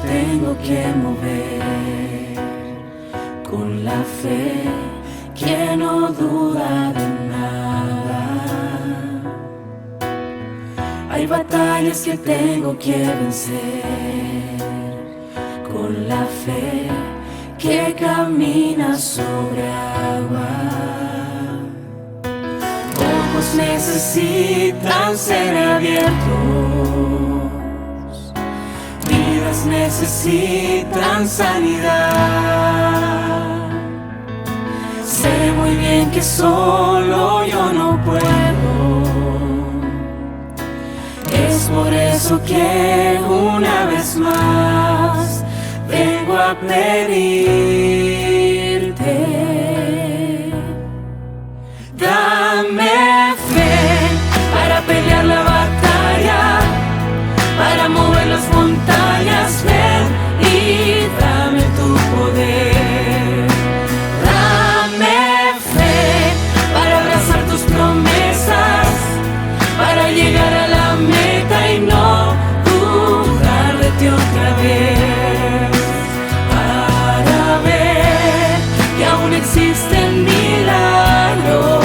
tengo que mover con la fe que no duda de nada. Hay batallas que tengo que vencer con la fe que camina sobre agua. Ojos necesitan ser abiertos, vidas necesitan sanidad. Sé muy bien que solo yo no puedo. Es por eso que una vez más vengo a pedirte. Dame fe para pelear la batalla, para mover las montañas, ven y dame tu poder. Dame fe para abrazar tus promesas, para llegar a la meta y no dudar de ti otra vez, para ver que aún existen milagros.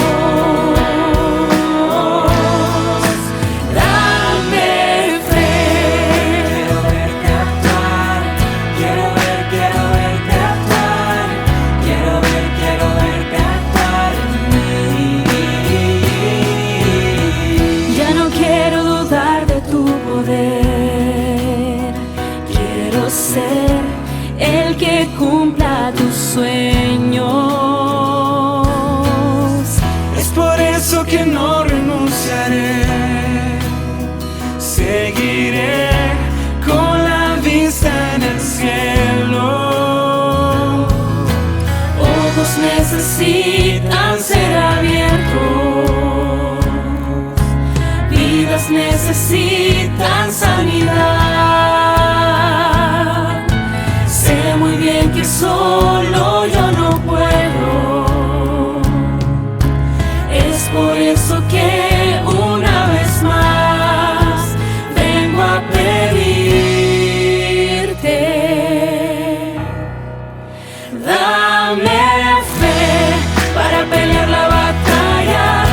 Quiero ser el que cumpla tus sueños. Es por eso que no renunciaré. Seguiré con la vista en el cielo. Ojos necesitan ser abiertos, vidas necesitan sanidad. Sé muy bien que solo yo no puedo. Es por eso que una vez más vengo a pedirte. Dame fe para pelear la batalla,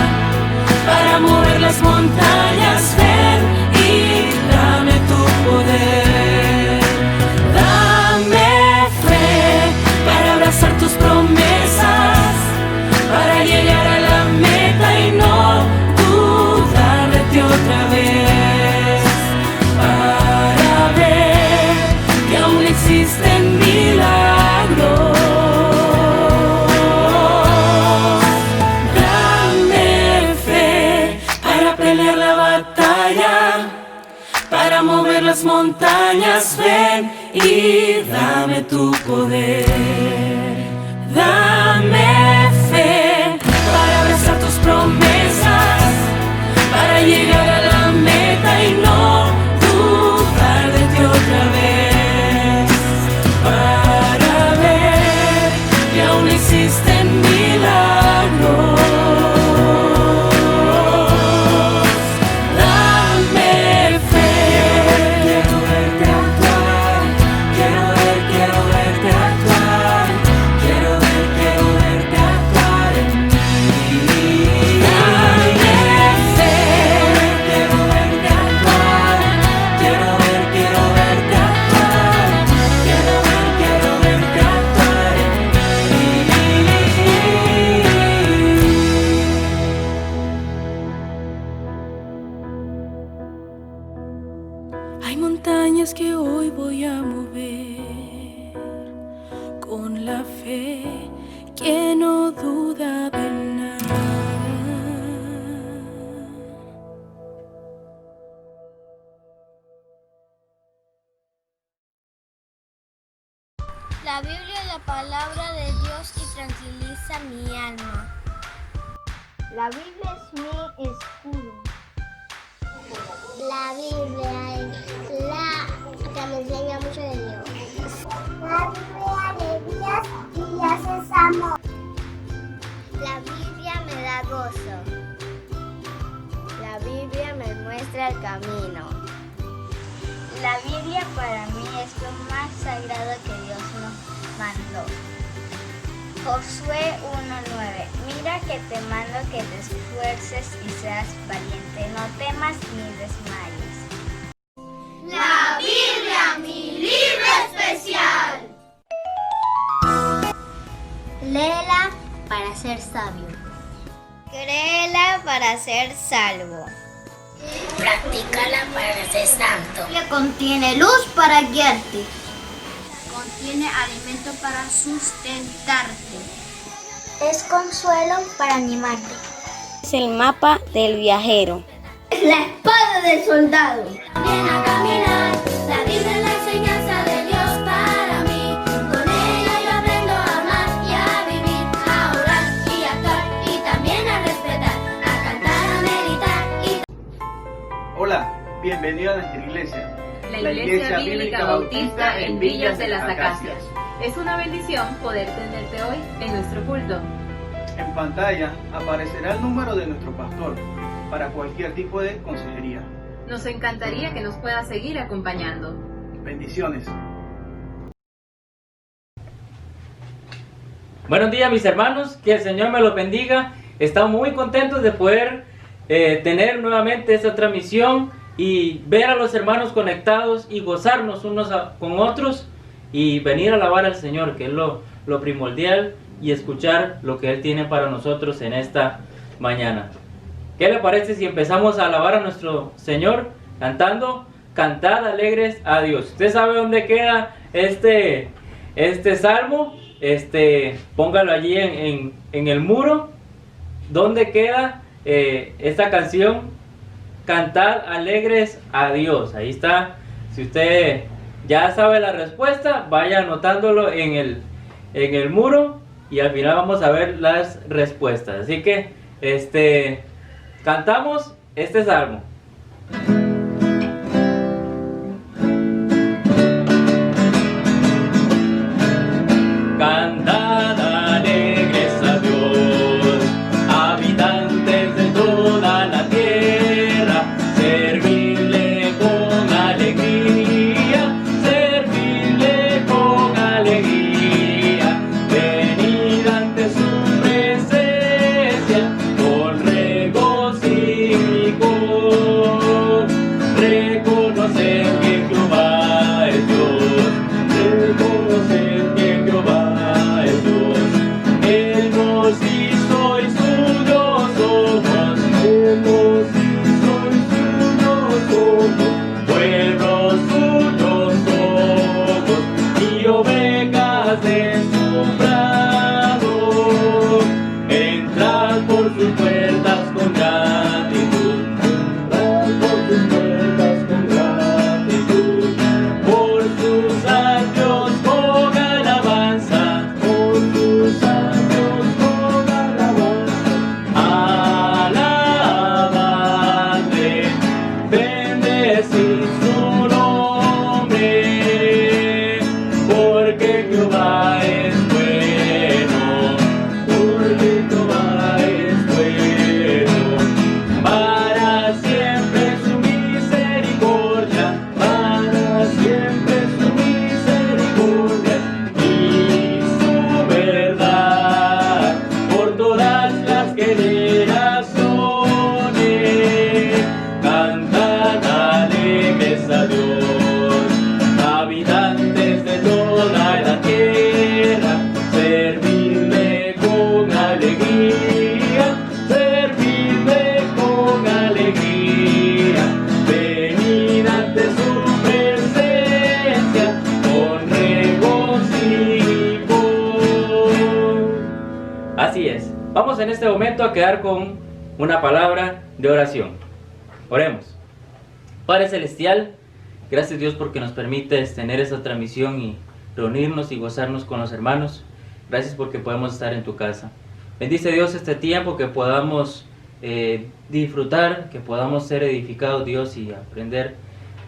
para mover las montañas, ven y dame tu poder. Dame fe para abrazar tus promesas, para llegar a la meta y no dudar de ti otra vez, para ver que aún existen milagros. Para mover las montañas, ven y dame tu poder. Dame fe para abrazar tus promesas, para llegar a la meta y no dudar de ti otra vez, para ver que aún existen milagros. Hay montañas que hoy voy a mover con la fe que no duda de nada. La Biblia es la palabra de Dios y tranquiliza mi alma. La Biblia es mi escudo. La Biblia es la que me enseña mucho de Dios. La Biblia de Dios y Dios es amor. La Biblia me da gozo. La Biblia me muestra el camino. La Biblia para mí es lo más Josué 1:9. Mira que te mando que te esfuerces y seas valiente, no temas ni desmayes. La Biblia, mi libro especial. Léela para ser sabio. Créela para ser salvo. Practícala para ser santo. Que contiene luz para guiarte. Contiene alimento para sustentarte. Es consuelo para animarte. Es el mapa del viajero. Es la espada del soldado. Ven a caminar, la Biblia es la enseñanza de Dios para mí. Con ella yo aprendo a amar y a vivir, a orar y a actuar y también a respetar, a cantar, a meditar y... Hola, bienvenido a nuestra iglesia. La Iglesia Bíblica Bautista en Villas de las Acacias. Es una bendición poder tenerte hoy en nuestro culto. En pantalla aparecerá el número de nuestro pastor para cualquier tipo de consejería. Nos encantaría que nos puedas seguir acompañando. Bendiciones. Buenos días, mis hermanos, que el Señor me los bendiga. Estamos muy contentos de poder tener nuevamente esta transmisión y ver a los hermanos conectados y gozarnos unos con otros y venir a alabar al Señor, que es lo primordial, y escuchar lo que Él tiene para nosotros en esta mañana. ¿Qué le parece si empezamos a alabar a nuestro Señor cantando Cantad alegres a Dios? ¿Usted sabe dónde queda este salmo? Póngalo allí en el muro. ¿Dónde queda esta canción? Cantad alegres a Dios. Ahí está. Si usted ya sabe la respuesta, vaya anotándolo en el muro y al final vamos a ver las respuestas. Así que cantamos este salmo. Cantad alegres a Dios, habitantes de toda la tierra, servidle con alegría, servidle con alegría, venid ante su presencia con regocijo, reconocer que Jehová es Dios, reconocer que Jehová es Dios, Él nos hizo y suyos somos, Él nos hizo y suyos somos, pueblo suyo somos y ovejas de su prado. Entrad por sus puertas con gratitud, entrad por sus puertas con gratitud, por sus años con alabanza, por sus años con alabanza, alabadle, bendecid su nombre, porque Jehová es bueno, porque Jehová es bueno, para siempre su misericordia, para siempre su misericordia y su verdad por todas las generaciones. Cantad alegres a Dios, habitantes de toda la tierra, servidle con alegría, servidle con alegría, venid ante su presencia con regocijo. Así es, vamos en este momento a quedar con una palabra de oración. Oremos. Padre Celestial, gracias Dios porque nos permites tener esta transmisión y reunirnos y gozarnos con los hermanos. Gracias porque podemos estar en tu casa. Bendice Dios este tiempo, que podamos disfrutar, que podamos ser edificados Dios y aprender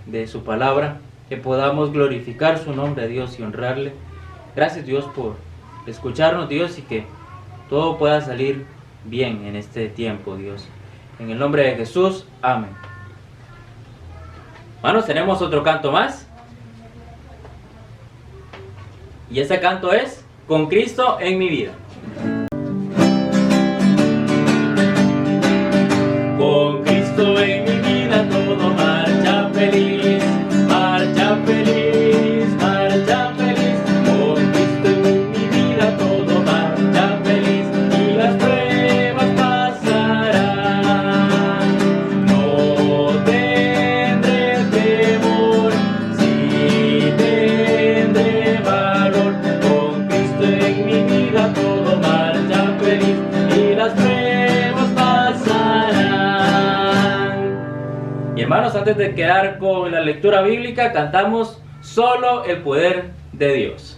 de su palabra, que podamos glorificar su nombre Dios y honrarle. Gracias Dios por escucharnos Dios y que todo pueda salir bien en este tiempo Dios. En el nombre de Jesús, amén. Hermanos, tenemos otro canto más. Y ese canto es Con Cristo en mi vida. hermanos, antes de quedar con la lectura bíblica, cantamos Solo el poder de Dios.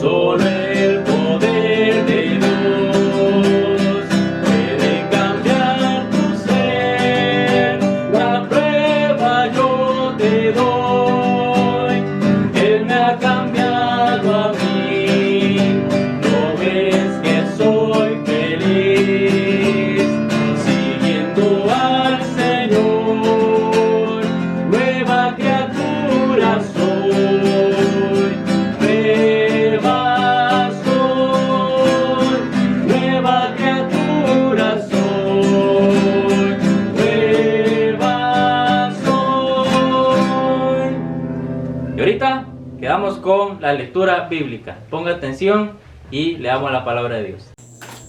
Solo el poder de Dios puede cambiar tu ser. La prueba yo te doy. Él me ha cambiado a mí. ¿No ves que soy feliz siguiendo al Señor? Nueva criatura soy. Nueva criatura soy, nueva soy. Y ahorita quedamos con la lectura bíblica. Ponga atención y leamos la palabra de Dios.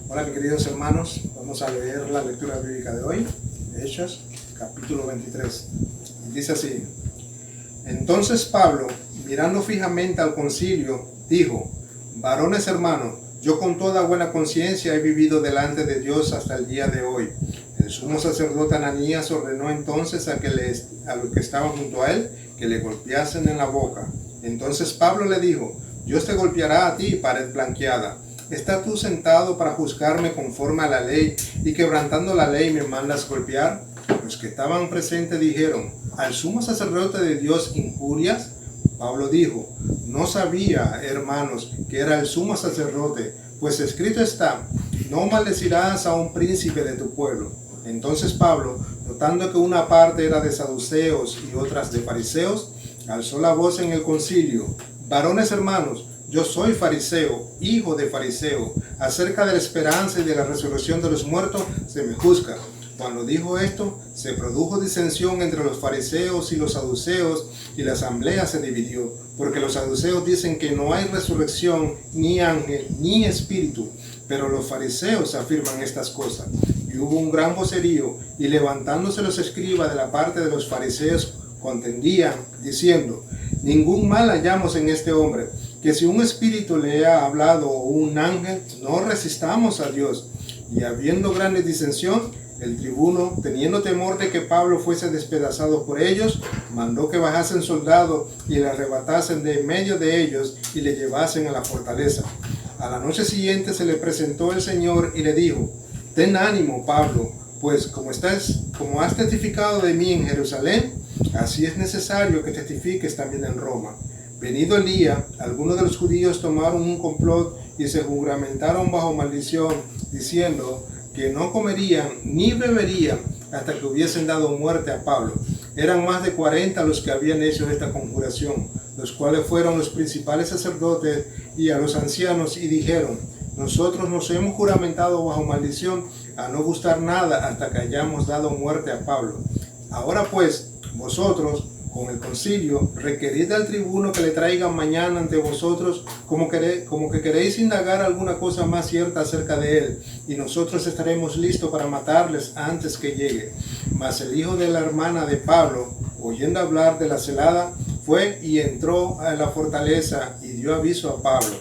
Hola mis queridos hermanos, vamos a leer la lectura bíblica de hoy, Hechos, capítulo 23. Y dice así: Entonces Pablo, mirando fijamente al concilio, dijo: Varones hermanos, yo con toda buena conciencia he vivido delante de Dios hasta el día de hoy. El sumo sacerdote Ananías ordenó entonces a los que estaban junto a él que le golpeasen en la boca. Entonces Pablo le dijo: Dios te golpeará a ti, pared blanqueada. ¿Estás tú sentado para juzgarme conforme a la ley y quebrantando la ley me mandas golpear? Los que estaban presentes dijeron: ¿Al sumo sacerdote de Dios injurias? Pablo dijo: No sabía, hermanos, que era el sumo sacerdote, pues escrito está: no maldecirás a un príncipe de tu pueblo. Entonces Pablo, notando que una parte era de saduceos y otras de fariseos, alzó la voz en el concilio: Varones hermanos, yo soy fariseo, hijo de fariseo. Acerca de la esperanza y de la resurrección de los muertos se me juzga. Cuando dijo esto, se produjo disensión entre los fariseos y los saduceos, y la asamblea se dividió, porque los saduceos dicen que no hay resurrección, ni ángel, ni espíritu, pero los fariseos afirman estas cosas. Y hubo un gran vocerío, y levantándose los escribas de la parte de los fariseos, contendían, diciendo: Ningún mal hallamos en este hombre, que si un espíritu le ha hablado o un ángel, no resistamos a Dios. Y habiendo grande disensión, el tribuno, teniendo temor de que Pablo fuese despedazado por ellos, mandó que bajasen soldados y le arrebatasen de en medio de ellos y le llevasen a la fortaleza. A la noche siguiente se le presentó el Señor y le dijo: Ten ánimo, Pablo, pues como has testificado de mí en Jerusalén, así es necesario que testifiques también en Roma. Venido el día, algunos de los judíos tomaron un complot y se juramentaron bajo maldición, diciendo que no comerían ni beberían hasta que hubiesen dado muerte a Pablo. Eran más de 40 los que habían hecho esta conjuración, los cuales fueron los principales sacerdotes y a los ancianos, y dijeron: Nosotros nos hemos juramentado bajo maldición a no gustar nada hasta que hayamos dado muerte a Pablo. Ahora pues, vosotros, con el concilio, requerid al tribuno que le traigan mañana ante vosotros, como que queréis indagar alguna cosa más cierta acerca de él, y nosotros estaremos listos para matarles antes que llegue. Mas el hijo de la hermana de Pablo, oyendo hablar de la celada, fue y entró a la fortaleza y dio aviso a Pablo.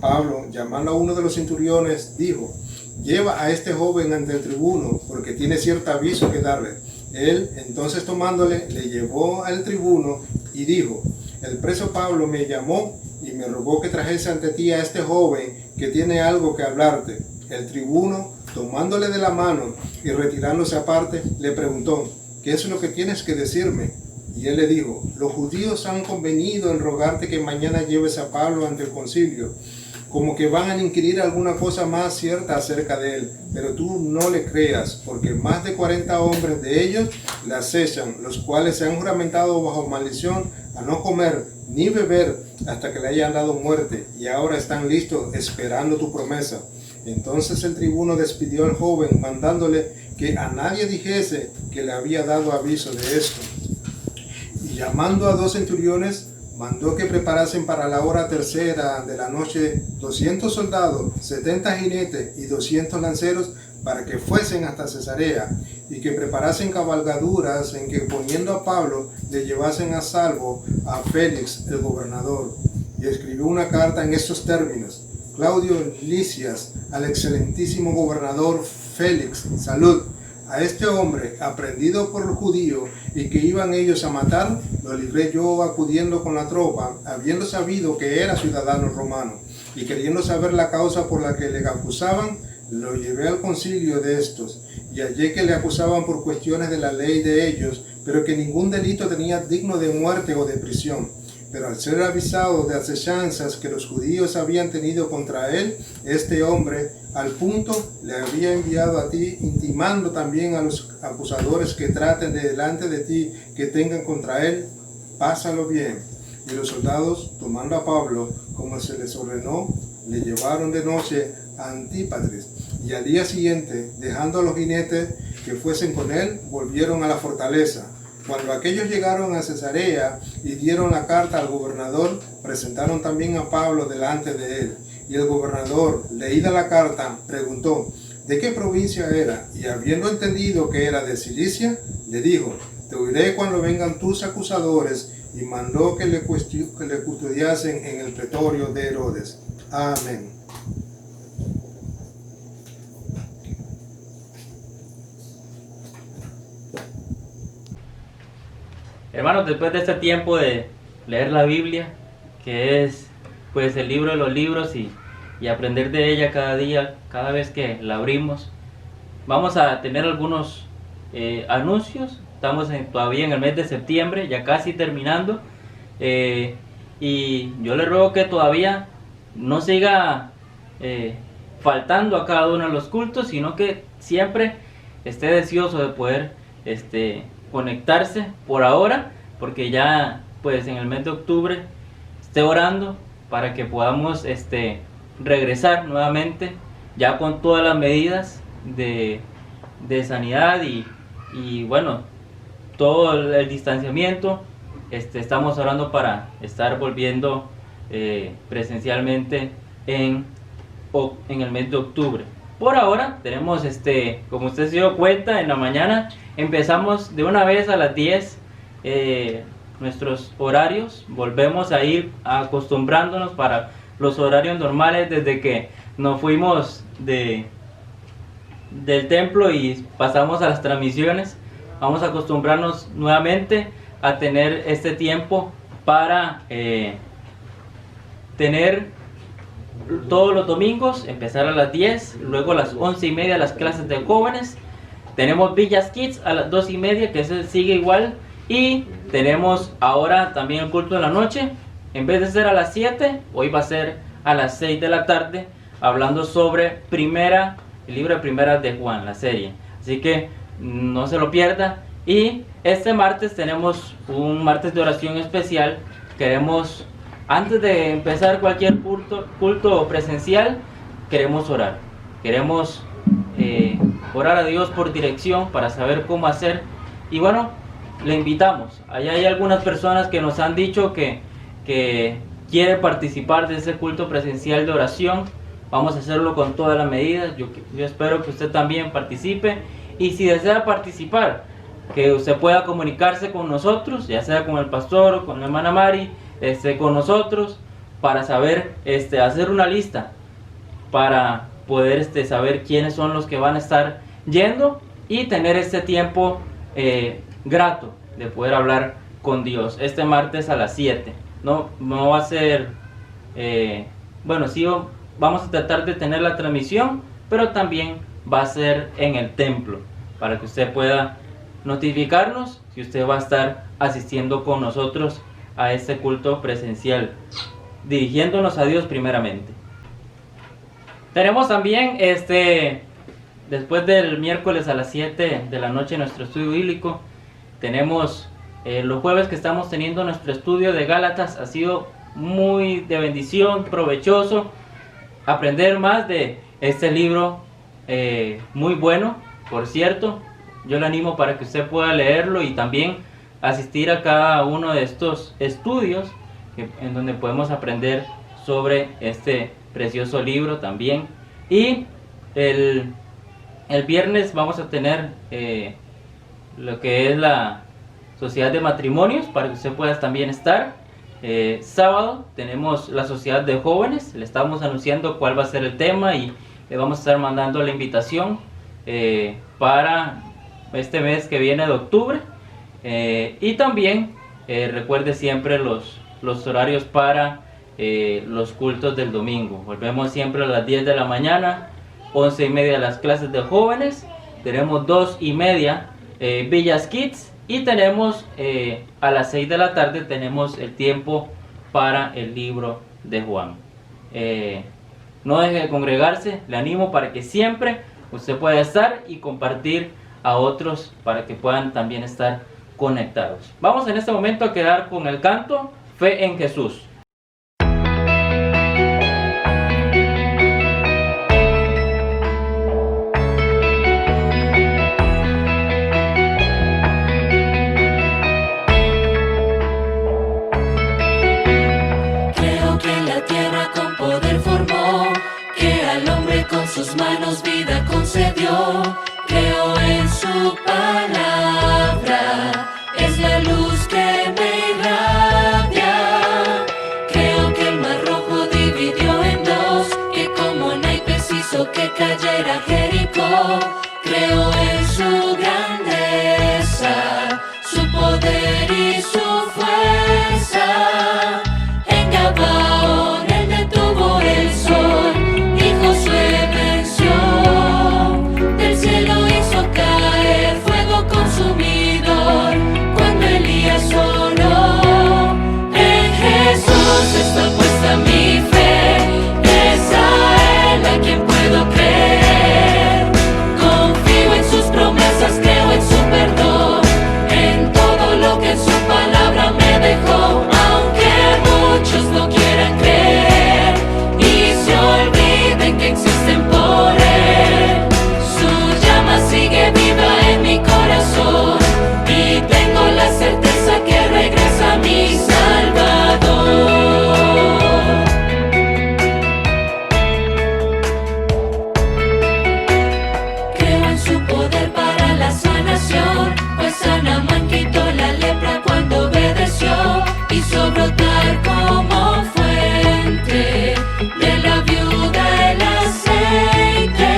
Pablo, llamando a uno de los centuriones, dijo: Lleva a este joven ante el tribuno, porque tiene cierto aviso que darle. Él, entonces tomándole, le llevó al tribuno y dijo: El preso Pablo me llamó y me rogó que trajese ante ti a este joven que tiene algo que hablarte. El tribuno, tomándole de la mano y retirándose aparte, le preguntó: ¿Qué es lo que tienes que decirme? Y él le dijo: Los judíos han convenido en rogarte que mañana lleves a Pablo ante el concilio, como que van a inquirir alguna cosa más cierta acerca de él, pero tú no le creas, porque más de 40 hombres de ellos le acechan, los cuales se han juramentado bajo maldición a no comer ni beber hasta que le hayan dado muerte, y ahora están listos esperando tu promesa. Entonces el tribuno despidió al joven, mandándole que a nadie dijese que le había dado aviso de esto. Y llamando a 2 centuriones, mandó que preparasen para la hora tercera de la noche 200 soldados, 70 jinetes y 200 lanceros, para que fuesen hasta Cesarea, y que preparasen cabalgaduras en que, poniendo a Pablo, le llevasen a salvo a Félix el gobernador. Y escribió una carta en estos términos: Claudio Lisias, al excelentísimo gobernador Félix, salud. A este hombre, aprendido por los judíos y que iban ellos a matar, lo libré yo acudiendo con la tropa, habiendo sabido que era ciudadano romano, y queriendo saber la causa por la que le acusaban, lo llevé al concilio de estos, y hallé que le acusaban por cuestiones de la ley de ellos, pero que ningún delito tenía digno de muerte o de prisión. Pero al ser avisado de acechanzas que los judíos habían tenido contra él, este hombre, al punto, le había enviado a ti, intimando también a los acusadores que traten de delante de ti, que tengan contra él, pásalo bien. Y los soldados, tomando a Pablo, como se les ordenó, le llevaron de noche a Antípatris, y al día siguiente, dejando a los jinetes que fuesen con él, volvieron a la fortaleza. Cuando aquellos llegaron a Cesarea y dieron la carta al gobernador, presentaron también a Pablo delante de él. Y el gobernador, leída la carta, preguntó de qué provincia era, y habiendo entendido que era de Cilicia, le dijo: te oiré cuando vengan tus acusadores, y mandó que le custodiasen en el pretorio de Herodes. Amén. Hermanos, después de este tiempo de leer la Biblia, que es pues el libro de los libros, y aprender de ella cada día, cada vez que la abrimos, vamos a tener algunos anuncios. Estamos todavía en el mes de septiembre, ya casi terminando, y yo le ruego que todavía no siga faltando a cada uno de los cultos, sino que siempre esté deseoso de poder conectarse por ahora, porque ya pues en el mes de octubre esté orando para que podamos regresar nuevamente ya con todas las medidas de sanidad y bueno, todo el distanciamiento. Estamos orando para estar volviendo presencialmente en el mes de octubre. Por ahora tenemos, como usted se dio cuenta, en la mañana empezamos de una vez a las 10 nuestros horarios. Volvemos a ir acostumbrándonos para los horarios normales desde que nos fuimos del templo y pasamos a las transmisiones. Vamos a acostumbrarnos nuevamente a tener este tiempo para tener todos los domingos, empezar a las 10, luego a las 11:30 las clases de jóvenes. Tenemos Villas Kids a las 2:30, que se sigue igual. Y tenemos ahora también el culto de la noche. En vez de ser a las 7, hoy va a ser a las 6 de la tarde, hablando sobre el libro de Primeras de Juan, la serie. Así que no se lo pierda. Y este martes tenemos un martes de oración especial. Queremos, antes de empezar cualquier culto presencial, queremos orar. Queremos orar a Dios por dirección para saber cómo hacer. Y bueno, le invitamos. Allá hay algunas personas que nos han dicho que quieren participar de ese culto presencial de oración. Vamos a hacerlo con todas las medidas. Yo espero que usted también participe. Y si desea participar, que usted pueda comunicarse con nosotros, ya sea con el pastor o con la hermana Mari, con nosotros, para saber, hacer una lista para poder saber quiénes son los que van a estar yendo y tener este tiempo grato de poder hablar con Dios este martes a las 7. No va a ser, bueno, sí vamos a tratar de tener la transmisión, pero también va a ser en el templo, para que usted pueda notificarnos si usted va a estar asistiendo con nosotros a este culto presencial, dirigiéndonos a Dios primeramente. Tenemos también, después del miércoles a las 7 de la noche, nuestro estudio bíblico. Tenemos los jueves que estamos teniendo nuestro estudio de Gálatas. Ha sido muy de bendición, provechoso, aprender más de este libro, muy bueno, por cierto. Yo le animo para que usted pueda leerlo y también asistir a cada uno de estos estudios en donde podemos aprender sobre este precioso libro también. Y el viernes vamos a tener lo que es la sociedad de matrimonios, para que usted pueda también estar. Sábado tenemos la sociedad de jóvenes. Le estamos anunciando cuál va a ser el tema y le vamos a estar mandando la invitación. para este mes que viene de octubre. Y también recuerde siempre los horarios para los cultos del domingo. Volvemos siempre a las 10 de la mañana, 11:30 las clases de jóvenes, tenemos 2:30 Villas Kids, y tenemos a las 6 de la tarde tenemos el tiempo para el libro de Juan. No deje de congregarse, le animo para que siempre usted pueda estar y compartir a otros para que puedan también estar conectados. Vamos en este momento a quedar con el canto Fe en Jesús. Creo que la tierra con poder formó, que al hombre con sus manos vida concedió. Creo en su palabra, es la luz que me irradia. Creo que el mar rojo dividió en dos, que como naipes hizo que cayera Jericó. Creo en su grandeza, su poder y su fuerza. En Gabaón él detuvo el sol y Josué venció. Del cielo hizo caer fuego consumidor cuando Elías oró. En Jesús está puesta mi fe, es a Él a quien puedo creer. Confío en sus promesas, creo en su perdón, en todo lo que en su palabra me dejó. Aunque muchos no quieran creer y se olviden que existen por Él, su llama sigue viva en mi corazón y tengo la certeza que regresa mi Salvador. Creo en su poder para la sanación, pues Sanamán quitó la lepra cuando obedeció. Hizo brotar como fuente de la viuda el aceite.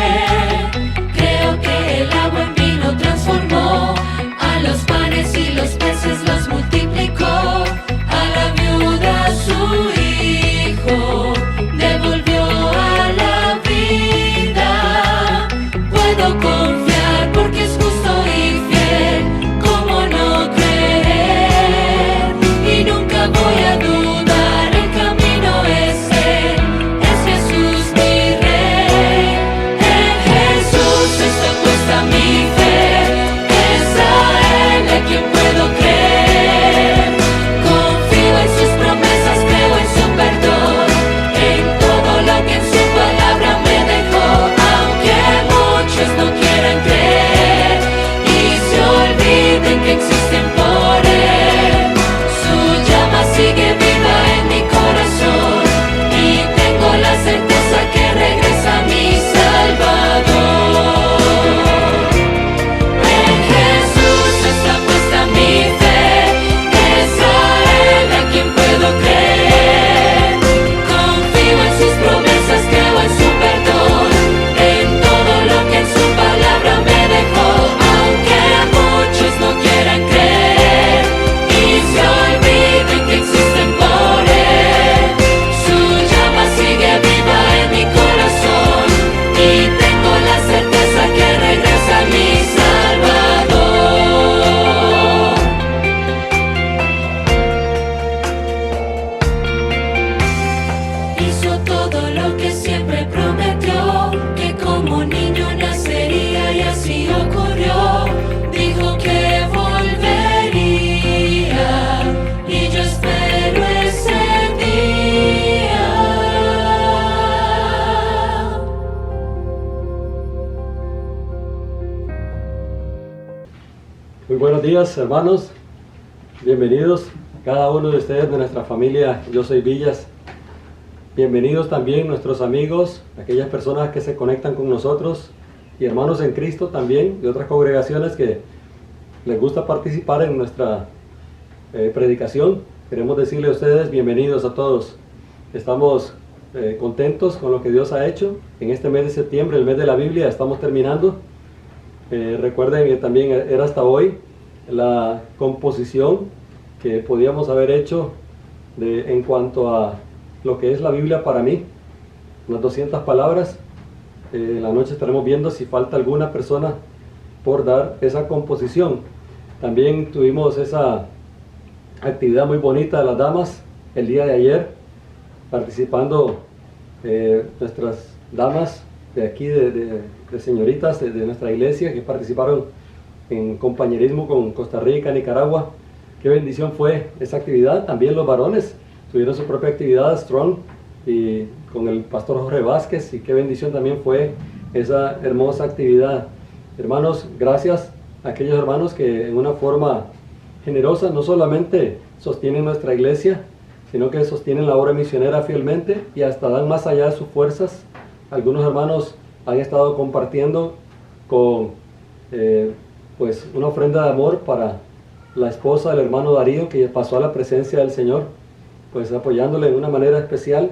Creo que el agua en vino transformó, a los panes y los peces los multiplicó. A la viuda su hijo devolvió a la vida. Puedo confiar porque es justo y fiel, ¿cómo no creer? Y nunca voy a dudar, el camino es Él, es Jesús mi Rey. En Jesús está puesta mi fe, es a Él a quien puedo creer. Confío en sus promesas, creo en su perdón, en todo lo que en su palabra me dejó. Aunque muchos no quieran creer y se olviden que existen por Él, su llama sigue viva en mi corazón y tengo la certeza que regresa mi Salvador. En Jesús está puesta mi fe, es a Él a quien puedo creer. Confío en sus promesas, creo en su perdón, en todo lo que en su palabra me dejó. Aunque muchos no quieran creer y se olviden que existen por Él, su llama sigue viva en mi corazón y tengo la certeza que regresa mi Salvador. Hizo todo lo que siempre prometió, que como niño nacería y así ocurrió. Dijo que volvería y yo espero ese día. Muy buenos días, hermanos. Bienvenidos cada uno de ustedes de nuestra familia Yo Soy Villas. Bienvenidos también nuestros amigos, aquellas personas que se conectan con nosotros y hermanos en Cristo también de otras congregaciones que les gusta participar en nuestra predicación. Queremos decirle a ustedes bienvenidos a todos. Estamos contentos con lo que Dios ha hecho en este mes de septiembre, el mes de la Biblia. Estamos terminando Recuerden que también era hasta hoy la composición que podíamos haber hecho en cuanto a lo que es la Biblia para mí, unas 200 palabras. En la noche estaremos viendo si falta alguna persona por dar esa composición. También tuvimos esa actividad muy bonita de las damas el día de ayer, participando nuestras damas de aquí, de señoritas de nuestra iglesia, que participaron en compañerismo con Costa Rica, Nicaragua. Qué bendición fue esa actividad. También los varones tuvieron su propia actividad, Strong, y con el pastor Jorge Vázquez, y qué bendición también fue esa hermosa actividad. Hermanos, gracias a aquellos hermanos que en una forma generosa no solamente sostienen nuestra iglesia, sino que sostienen la obra misionera fielmente y hasta dan más allá de sus fuerzas. Algunos hermanos han estado compartiendo con pues una ofrenda de amor para la esposa del hermano Darío, que pasó a la presencia del Señor, pues apoyándole de una manera especial.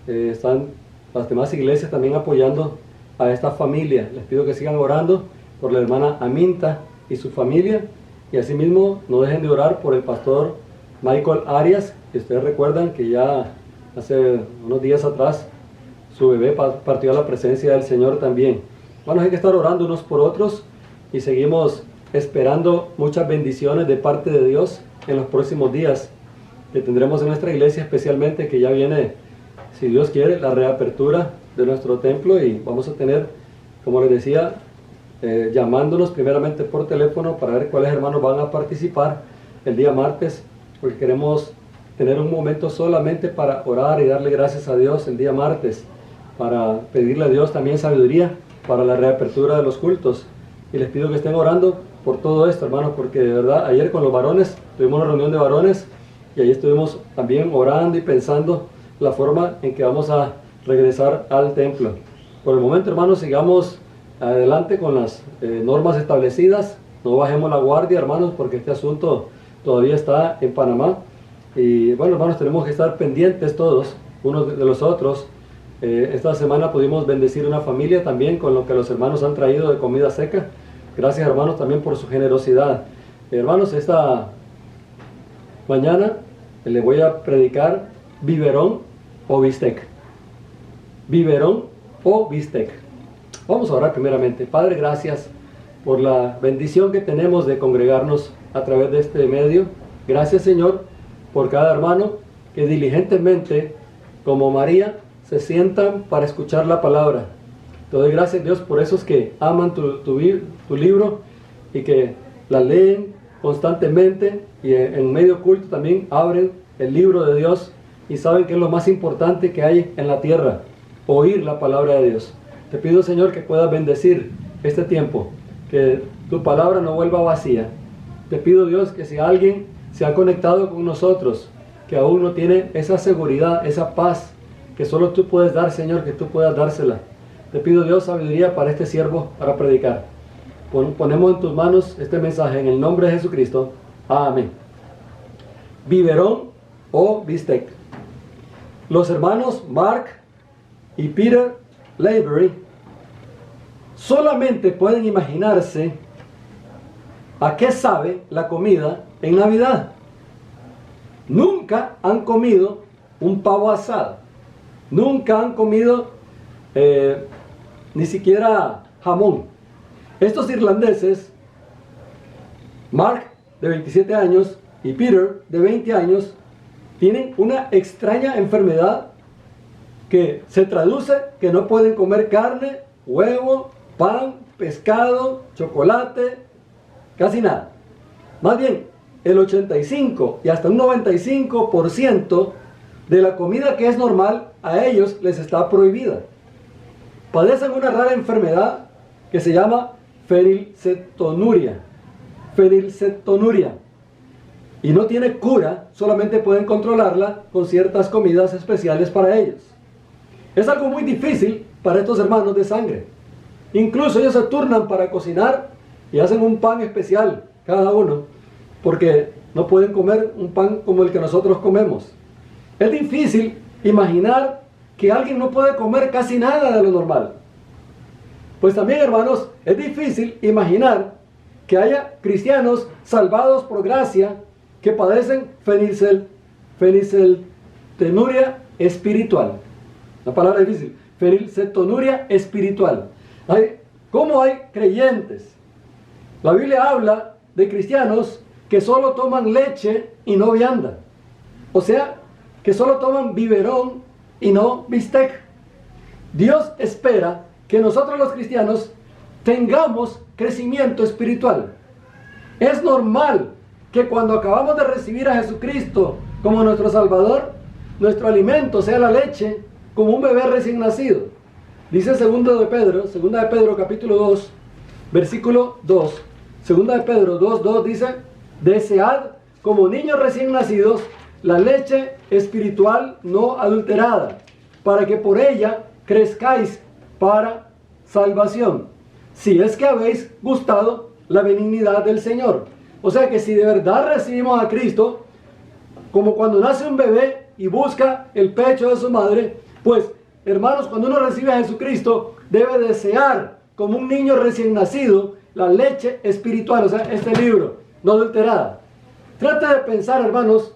Están las demás iglesias también apoyando a esta familia. Les pido que sigan orando por la hermana Aminta y su familia, y asimismo no dejen de orar por el pastor Michael Arias, que ustedes recuerdan que ya hace unos días atrás su bebé partió a la presencia del Señor también. Bueno, hay que estar orando unos por otros y seguimos esperando muchas bendiciones de parte de Dios en los próximos días que tendremos en nuestra iglesia, especialmente que ya viene, si Dios quiere, la reapertura de nuestro templo, y vamos a tener, como les decía, llamándonos primeramente por teléfono para ver cuáles hermanos van a participar el día martes, porque queremos tener un momento solamente para orar y darle gracias a Dios el día martes, para pedirle a Dios también sabiduría para la reapertura de los cultos. Y les pido que estén orando por todo esto, hermanos, porque de verdad ayer con los varones tuvimos una reunión de varones y ahí estuvimos también orando y pensando la forma en que vamos a regresar al templo. Por el momento, hermanos, sigamos adelante con las normas establecidas. No bajemos la guardia, hermanos, porque este asunto todavía está en Panamá. Y bueno, hermanos, tenemos que estar pendientes todos, unos de los otros. Esta semana pudimos bendecir una familia también con lo que los hermanos han traído de comida seca. Gracias, hermanos, también por su generosidad. Hermanos, esta mañana les voy a predicar biberón o bistec. Biberón o bistec. Vamos a orar primeramente. Padre, gracias por la bendición que tenemos de congregarnos a través de este medio. Gracias, Señor, por cada hermano que diligentemente, como María, se sientan para escuchar la palabra. Te doy gracias, Dios, por esos que aman tu libro y que la leen constantemente, y en medio culto también abren el libro de Dios y saben que es lo más importante que hay en la tierra, oír la palabra de Dios. Te pido, Señor, que puedas bendecir este tiempo, que tu palabra no vuelva vacía. Te pido, Dios, que si alguien se ha conectado con nosotros, que aún no tiene esa seguridad, esa paz que solo tú puedes dar, Señor, que tú puedas dársela. Te pido, Dios, sabiduría para este siervo para predicar. Ponemos en tus manos este mensaje en el nombre de Jesucristo. Amén. Biberón o bistec. Los hermanos Mark y Peter Lavery solamente pueden imaginarse a qué sabe la comida en Navidad. Nunca han comido un pavo asado. Nunca han comido ni siquiera jamón. Estos irlandeses, Mark de 27 años y Peter de 20 años, tienen una extraña enfermedad que se traduce que no pueden comer carne, huevo, pan, pescado, chocolate, casi nada. Más bien, el 85 y hasta un 95% de la comida que es normal a ellos les está prohibida. Padecen una rara enfermedad que se llama fenilcetonuria. Y no tiene cura, solamente pueden controlarla con ciertas comidas especiales para ellos. Es algo muy difícil para estos hermanos de sangre. Incluso ellos se turnan para cocinar y hacen un pan especial cada uno, porque no pueden comer un pan como el que nosotros comemos. Es difícil imaginar que alguien no puede comer casi nada de lo normal. Pues también, hermanos, es difícil imaginar que haya cristianos salvados por gracia que padecen fenilcetonuria espiritual. La palabra es difícil. Fenilcetonuria espiritual. ¿Cómo hay creyentes? La Biblia habla de cristianos que solo toman leche y no vianda. O sea, que solo toman biberón y no bistec. Dios espera que nosotros los cristianos tengamos crecimiento espiritual. Es normal que cuando acabamos de recibir a Jesucristo como nuestro Salvador, nuestro alimento sea la leche, como un bebé recién nacido. Dice 2 de Pedro capítulo 2, versículo 2. 2 de Pedro 2:2 dice: desead como niños recién nacidos la leche espiritual no adulterada, para que por ella crezcáis para salvación, si es que habéis gustado la benignidad del Señor. O sea que si de verdad recibimos a Cristo, como cuando nace un bebé y busca el pecho de su madre, pues hermanos, cuando uno recibe a Jesucristo, debe desear como un niño recién nacido la leche espiritual, o sea, este libro, no adulterada. Trata de pensar, hermanos,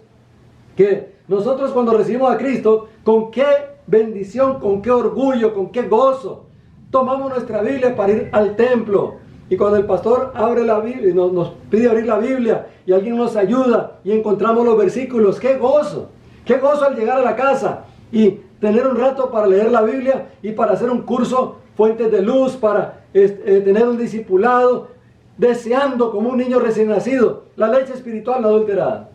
que nosotros cuando recibimos a Cristo, con qué bendición, con qué orgullo, con qué gozo tomamos nuestra Biblia para ir al templo. Y cuando el pastor abre la Biblia, nos pide abrir la Biblia y alguien nos ayuda y encontramos los versículos, ¡qué gozo! ¡Qué gozo al llegar a la casa y tener un rato para leer la Biblia y para hacer un curso Fuentes de Luz, para tener un discipulado, deseando como un niño recién nacido la leche espiritual no adulterada?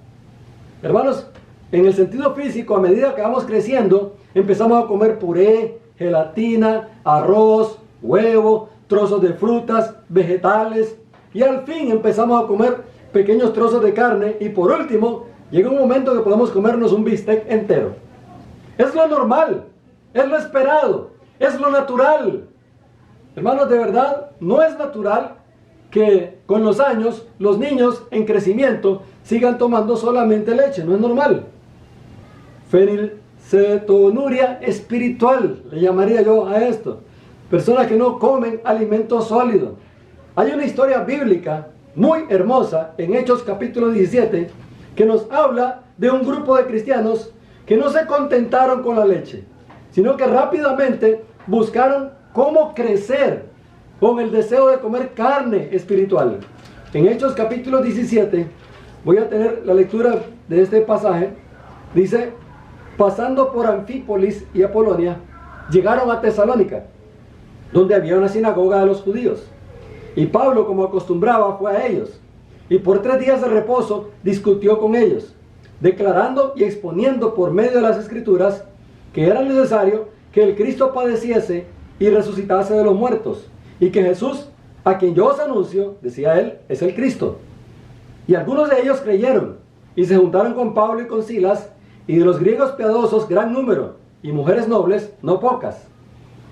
Hermanos, en el sentido físico, a medida que vamos creciendo, empezamos a comer puré, gelatina, arroz, huevo, trozos de frutas, vegetales, y al fin empezamos a comer pequeños trozos de carne, y por último, llega un momento que podemos comernos un bistec entero. Es lo normal, es lo esperado, es lo natural. Hermanos, de verdad, no es natural que con los años los niños en crecimiento sigan tomando solamente leche, no es normal. Fenilcetonuria espiritual, le llamaría yo a esto. Personas que no comen alimento sólido. Hay una historia bíblica muy hermosa en Hechos capítulo 17 que nos habla de un grupo de cristianos que no se contentaron con la leche, sino que rápidamente buscaron cómo crecer con el deseo de comer carne espiritual. En Hechos capítulo 17, voy a tener la lectura de este pasaje. Dice: pasando por Anfípolis y Apolonia, llegaron a Tesalónica, donde había una sinagoga de los judíos. Y Pablo, como acostumbraba, fue a ellos, y por 3 días de reposo discutió con ellos, declarando y exponiendo por medio de las Escrituras que era necesario que el Cristo padeciese y resucitase de los muertos, y que Jesús, a quien yo os anuncio, decía él, es el Cristo. Y algunos de ellos creyeron, y se juntaron con Pablo y con Silas, y de los griegos piadosos gran número, y mujeres nobles no pocas.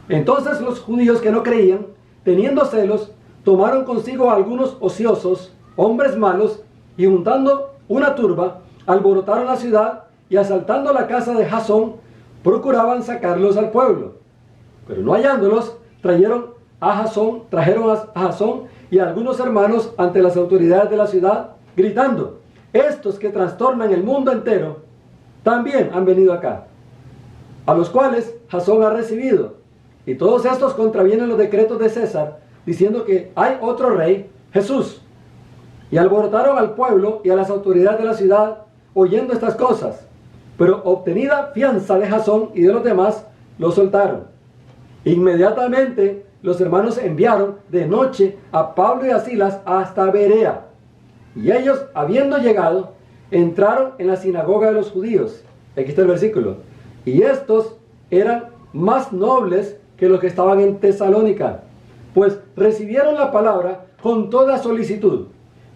Entonces los judíos que no creían, teniendo celos, tomaron consigo a algunos ociosos, hombres malos, y juntando una turba, alborotaron la ciudad, y asaltando la casa de Jasón, procuraban sacarlos al pueblo. Pero no hallándolos, trajeron a Jasón y a algunos hermanos ante las autoridades de la ciudad, gritando: estos que trastornan el mundo entero, también han venido acá, a los cuales Jasón ha recibido. Y todos estos contravienen los decretos de César, diciendo que hay otro rey, Jesús. Y alborotaron al pueblo y a las autoridades de la ciudad, oyendo estas cosas. Pero obtenida fianza de Jasón y de los demás, los soltaron. Inmediatamente los hermanos enviaron de noche a Pablo y a Silas hasta Berea. Y ellos, habiendo llegado, entraron en la sinagoga de los judíos. Aquí está el versículo. Y estos eran más nobles que los que estaban en Tesalónica, pues recibieron la palabra con toda solicitud,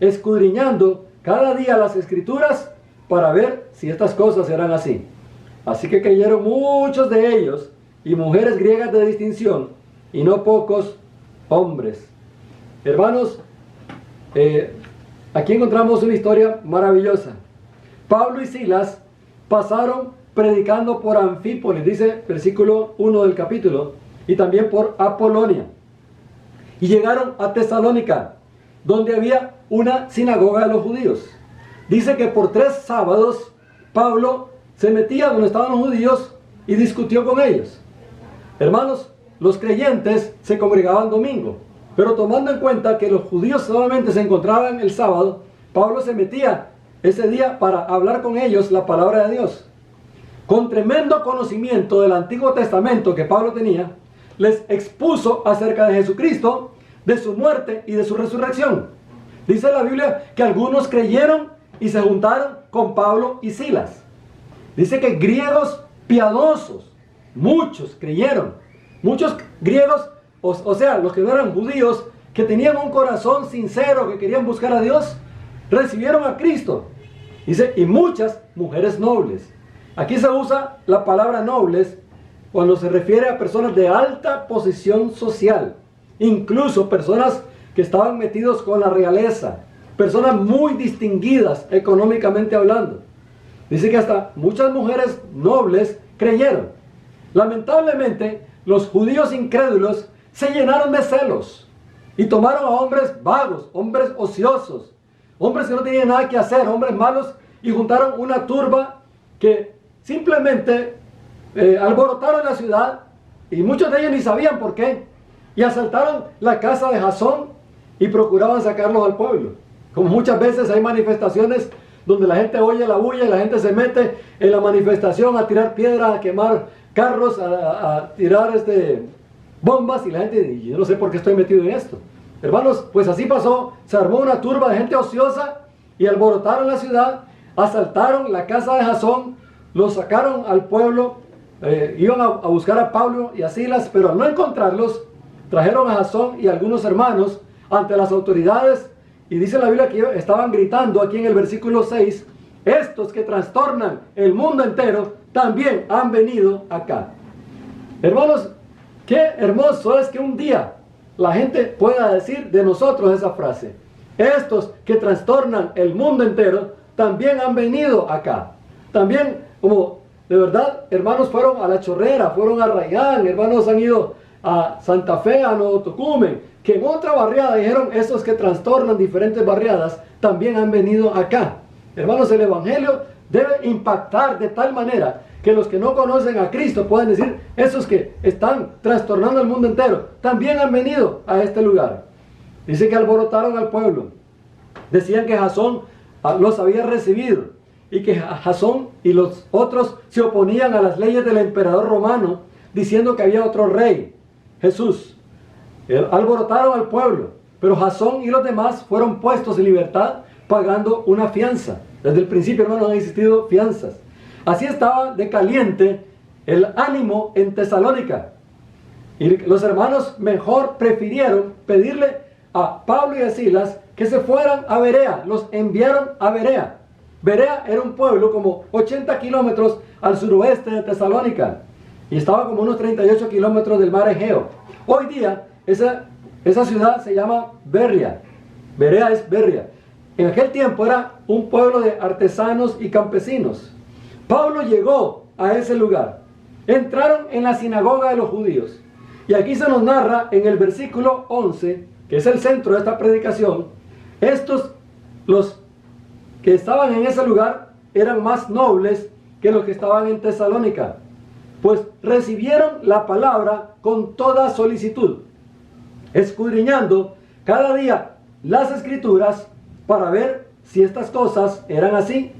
escudriñando cada día las Escrituras para ver si estas cosas eran así. Así que creyeron muchos de ellos, y mujeres griegas de distinción, y no pocos hombres. Hermanos, aquí encontramos una historia maravillosa. Pablo y Silas pasaron predicando por Anfípolis, dice versículo 1 del capítulo, y también por Apolonia. y llegaron a Tesalónica, donde había una sinagoga de los judíos. Dice que por 3 sábados Pablo se metía donde estaban los judíos y discutió con ellos. Hermanos, los creyentes se congregaban domingo, pero tomando en cuenta que los judíos solamente se encontraban el sábado, Pablo se metía ese día para hablar con ellos la palabra de Dios. Con tremendo conocimiento del Antiguo Testamento que Pablo tenía, les expuso acerca de Jesucristo, de su muerte y de su resurrección. Dice la Biblia que algunos creyeron y se juntaron con Pablo y Silas. Dice que griegos piadosos, muchos creyeron. Muchos griegos, o sea, los que no eran judíos, que tenían un corazón sincero, que querían buscar a Dios, recibieron a Cristo. Dice, y muchas mujeres nobles. Aquí se usa la palabra nobles cuando se refiere a personas de alta posición social. Incluso personas que estaban metidos con la realeza. Personas muy distinguidas económicamente hablando. Dice que hasta muchas mujeres nobles creyeron. Lamentablemente, los judíos incrédulos se llenaron de celos y tomaron a hombres vagos, hombres ociosos, hombres que no tenían nada que hacer, hombres malos, y juntaron una turba que simplemente alborotaron la ciudad, y muchos de ellos ni sabían por qué, y asaltaron la casa de Jasón y procuraban sacarlos al pueblo. Como muchas veces hay manifestaciones donde la gente oye la bulla y la gente se mete en la manifestación a tirar piedras, a quemar carros, a tirar bombas, y la gente dice, yo no sé por qué estoy metido en esto. Hermanos, pues así pasó, se armó una turba de gente ociosa y alborotaron la ciudad, asaltaron la casa de Jasón, los sacaron al pueblo, iban a buscar a Pablo y a Silas, pero al no encontrarlos, trajeron a Jasón y algunos hermanos ante las autoridades, y dice la Biblia que estaban gritando aquí en el versículo 6, estos que trastornan el mundo entero también han venido acá. Hermanos, qué hermoso es que un día la gente pueda decir de nosotros esa frase. Estos que trastornan el mundo entero también han venido acá. También, como de verdad, hermanos fueron a La Chorrera, fueron a Rayán, hermanos han ido a Santa Fe, a Nuevo Tocumen, que en otra barriada dijeron, esos que trastornan diferentes barriadas también han venido acá. Hermanos, el Evangelio debe impactar de tal manera que los que no conocen a Cristo puedan decir, esos que están trastornando el mundo entero también han venido a este lugar. Dice que alborotaron al pueblo. Decían que Jasón los había recibido y que Jasón y los otros se oponían a las leyes del emperador romano, diciendo que había otro rey, Jesús. Alborotaron al pueblo, pero Jasón y los demás fueron puestos en libertad pagando una fianza. Desde el principio, hermanos, han existido fianzas. Así estaba de caliente el ánimo en Tesalónica. Y los hermanos mejor prefirieron pedirle a Pablo y a Silas que se fueran a Berea. Los enviaron a Berea. Berea era un pueblo como 80 kilómetros al suroeste de Tesalónica. Y estaba como unos 38 kilómetros del mar Egeo. Hoy día, esa ciudad se llama Berea. Berea es Berea. En aquel tiempo era un pueblo de artesanos y campesinos. Pablo llegó a ese lugar. Entraron en la sinagoga de los judíos. Y aquí se nos narra en el versículo 11, que es el centro de esta predicación, los que estaban en ese lugar eran más nobles que los que estaban en Tesalónica, pues recibieron la palabra con toda solicitud, escudriñando cada día las escrituras para ver si estas cosas eran así.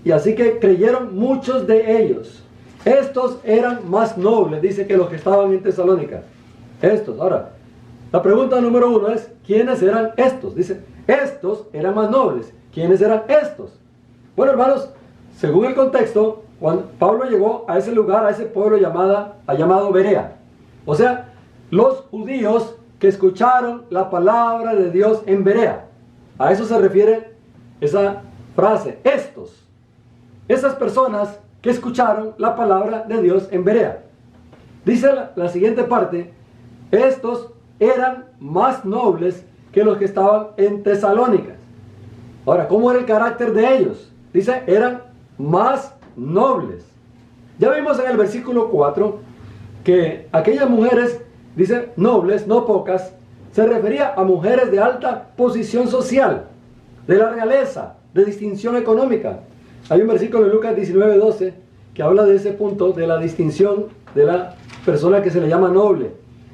Y así que creyeron muchos de ellos. Estos eran más nobles, dice, que los que estaban en Tesalónica. Estos. Ahora, la pregunta número 1 es, ¿quiénes eran estos? Dice, estos eran más nobles. ¿Quiénes eran estos? Bueno, hermanos, según el contexto, cuando Pablo llegó a ese lugar, a ese pueblo llamado Berea. O sea, los judíos que escucharon la palabra de Dios en Berea. A eso se refiere esa frase, estos. Esas personas que escucharon la palabra de Dios en Berea. Dice la siguiente parte, estos eran más nobles que los que estaban en Tesalónica. Ahora, ¿cómo era el carácter de ellos? Dice, eran más nobles. Ya vimos en el versículo 4 que aquellas mujeres, dice, nobles, no pocas, se refería a mujeres de alta posición social, de la realeza, de distinción económica. Hay un versículo en Lucas 19:12 que habla de ese punto, de la distinción de la persona que se le llama noble.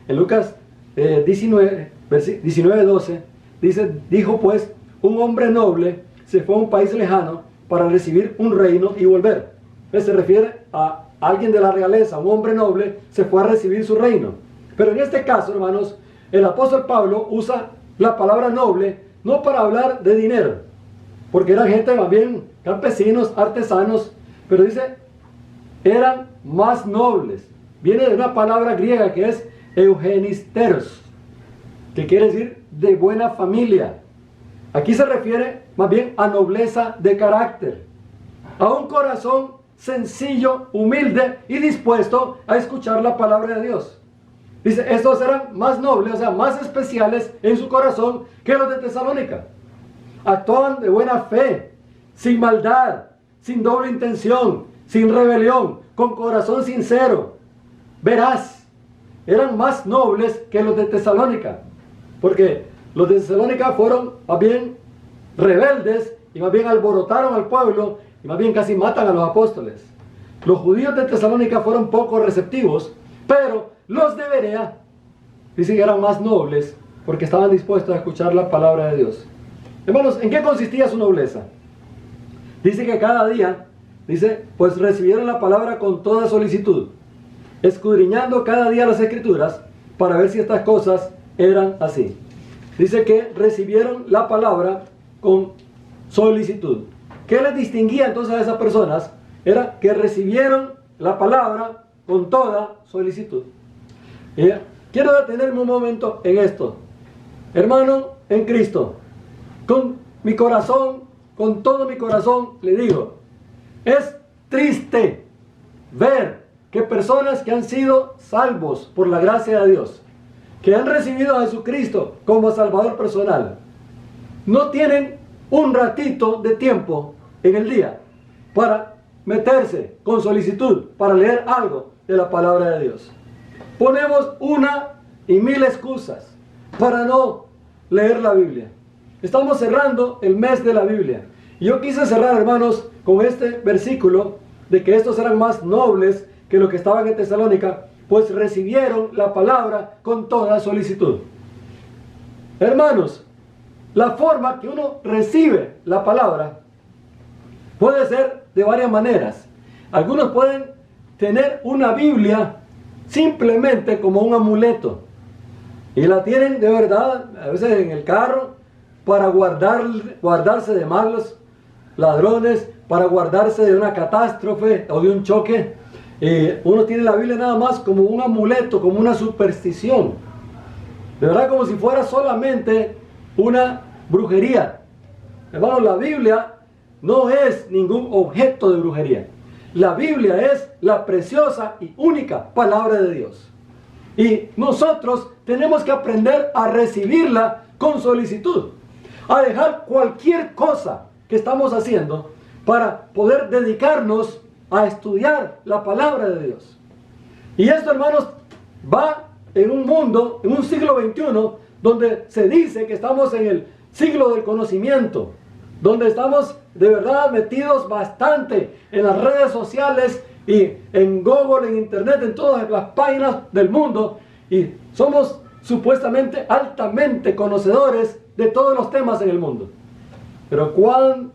En Lucas 19:12 dice, dijo pues, un hombre noble se fue a un país lejano para recibir un reino y volver. Se refiere a alguien de la realeza, un hombre noble se fue a recibir su reino. Pero en este caso, hermanos, el apóstol Pablo usa la palabra noble no para hablar de dinero, porque eran gente más bien campesinos, artesanos, pero dice, eran más nobles. Viene de una palabra griega que es eugenisteros, que quiere decir de buena familia. Aquí se refiere más bien a nobleza de carácter, a un corazón sencillo, humilde y dispuesto a escuchar la palabra de Dios. Dice, estos eran más nobles, o sea, más especiales en su corazón que los de Tesalónica. Actuaban de buena fe, sin maldad, sin doble intención, sin rebelión, con corazón sincero, veraz. Eran más nobles que los de Tesalónica, porque los de Tesalónica fueron más bien rebeldes y más bien alborotaron al pueblo y más bien casi matan a los apóstoles. Los judíos de Tesalónica fueron poco receptivos, pero los de Berea dicen que eran más nobles porque estaban dispuestos a escuchar la palabra de Dios. Hermanos, ¿en qué consistía su nobleza? Dice que cada día, dice, pues recibieron la palabra con toda solicitud, escudriñando cada día las escrituras para ver si estas cosas eran así. Dice que recibieron la palabra con solicitud. ¿Qué les distinguía entonces a esas personas? Era que recibieron la palabra con toda solicitud. Quiero detenerme un momento en esto. Hermano en Cristo, con mi corazón, con todo mi corazón le digo, es triste ver que personas que han sido salvos por la gracia de Dios, que han recibido a Jesucristo como Salvador personal, no tienen un ratito de tiempo en el día para meterse con solicitud, para leer algo de la palabra de Dios. Ponemos una y mil excusas para no leer la Biblia. Estamos cerrando el mes de la Biblia. Y yo quise cerrar, hermanos, con este versículo de que estos eran más nobles que los que estaban en Tesalónica, pues recibieron la palabra con toda solicitud. Hermanos, la forma que uno recibe la palabra puede ser de varias maneras. Algunos pueden tener una Biblia simplemente como un amuleto y la tienen de verdad, a veces en el carro, para guardarse de malos ladrones, para guardarse de una catástrofe o de un choque. Uno tiene la Biblia nada más como un amuleto, como una superstición, de verdad, como si fuera solamente una brujería. Hermanos, la Biblia no es ningún objeto de brujería. La Biblia es la preciosa y única palabra de Dios. Y nosotros tenemos que aprender a recibirla con solicitud, a dejar cualquier cosa que estamos haciendo para poder dedicarnos a estudiar la palabra de Dios. Y esto, hermanos, va en un mundo, en un siglo XXI, donde se dice que estamos en el siglo del conocimiento, donde estamos de verdad metidos bastante en las redes sociales y en Google, en Internet, en todas las páginas del mundo, y somos supuestamente altamente conocedores de todos los temas en el mundo. Pero cuán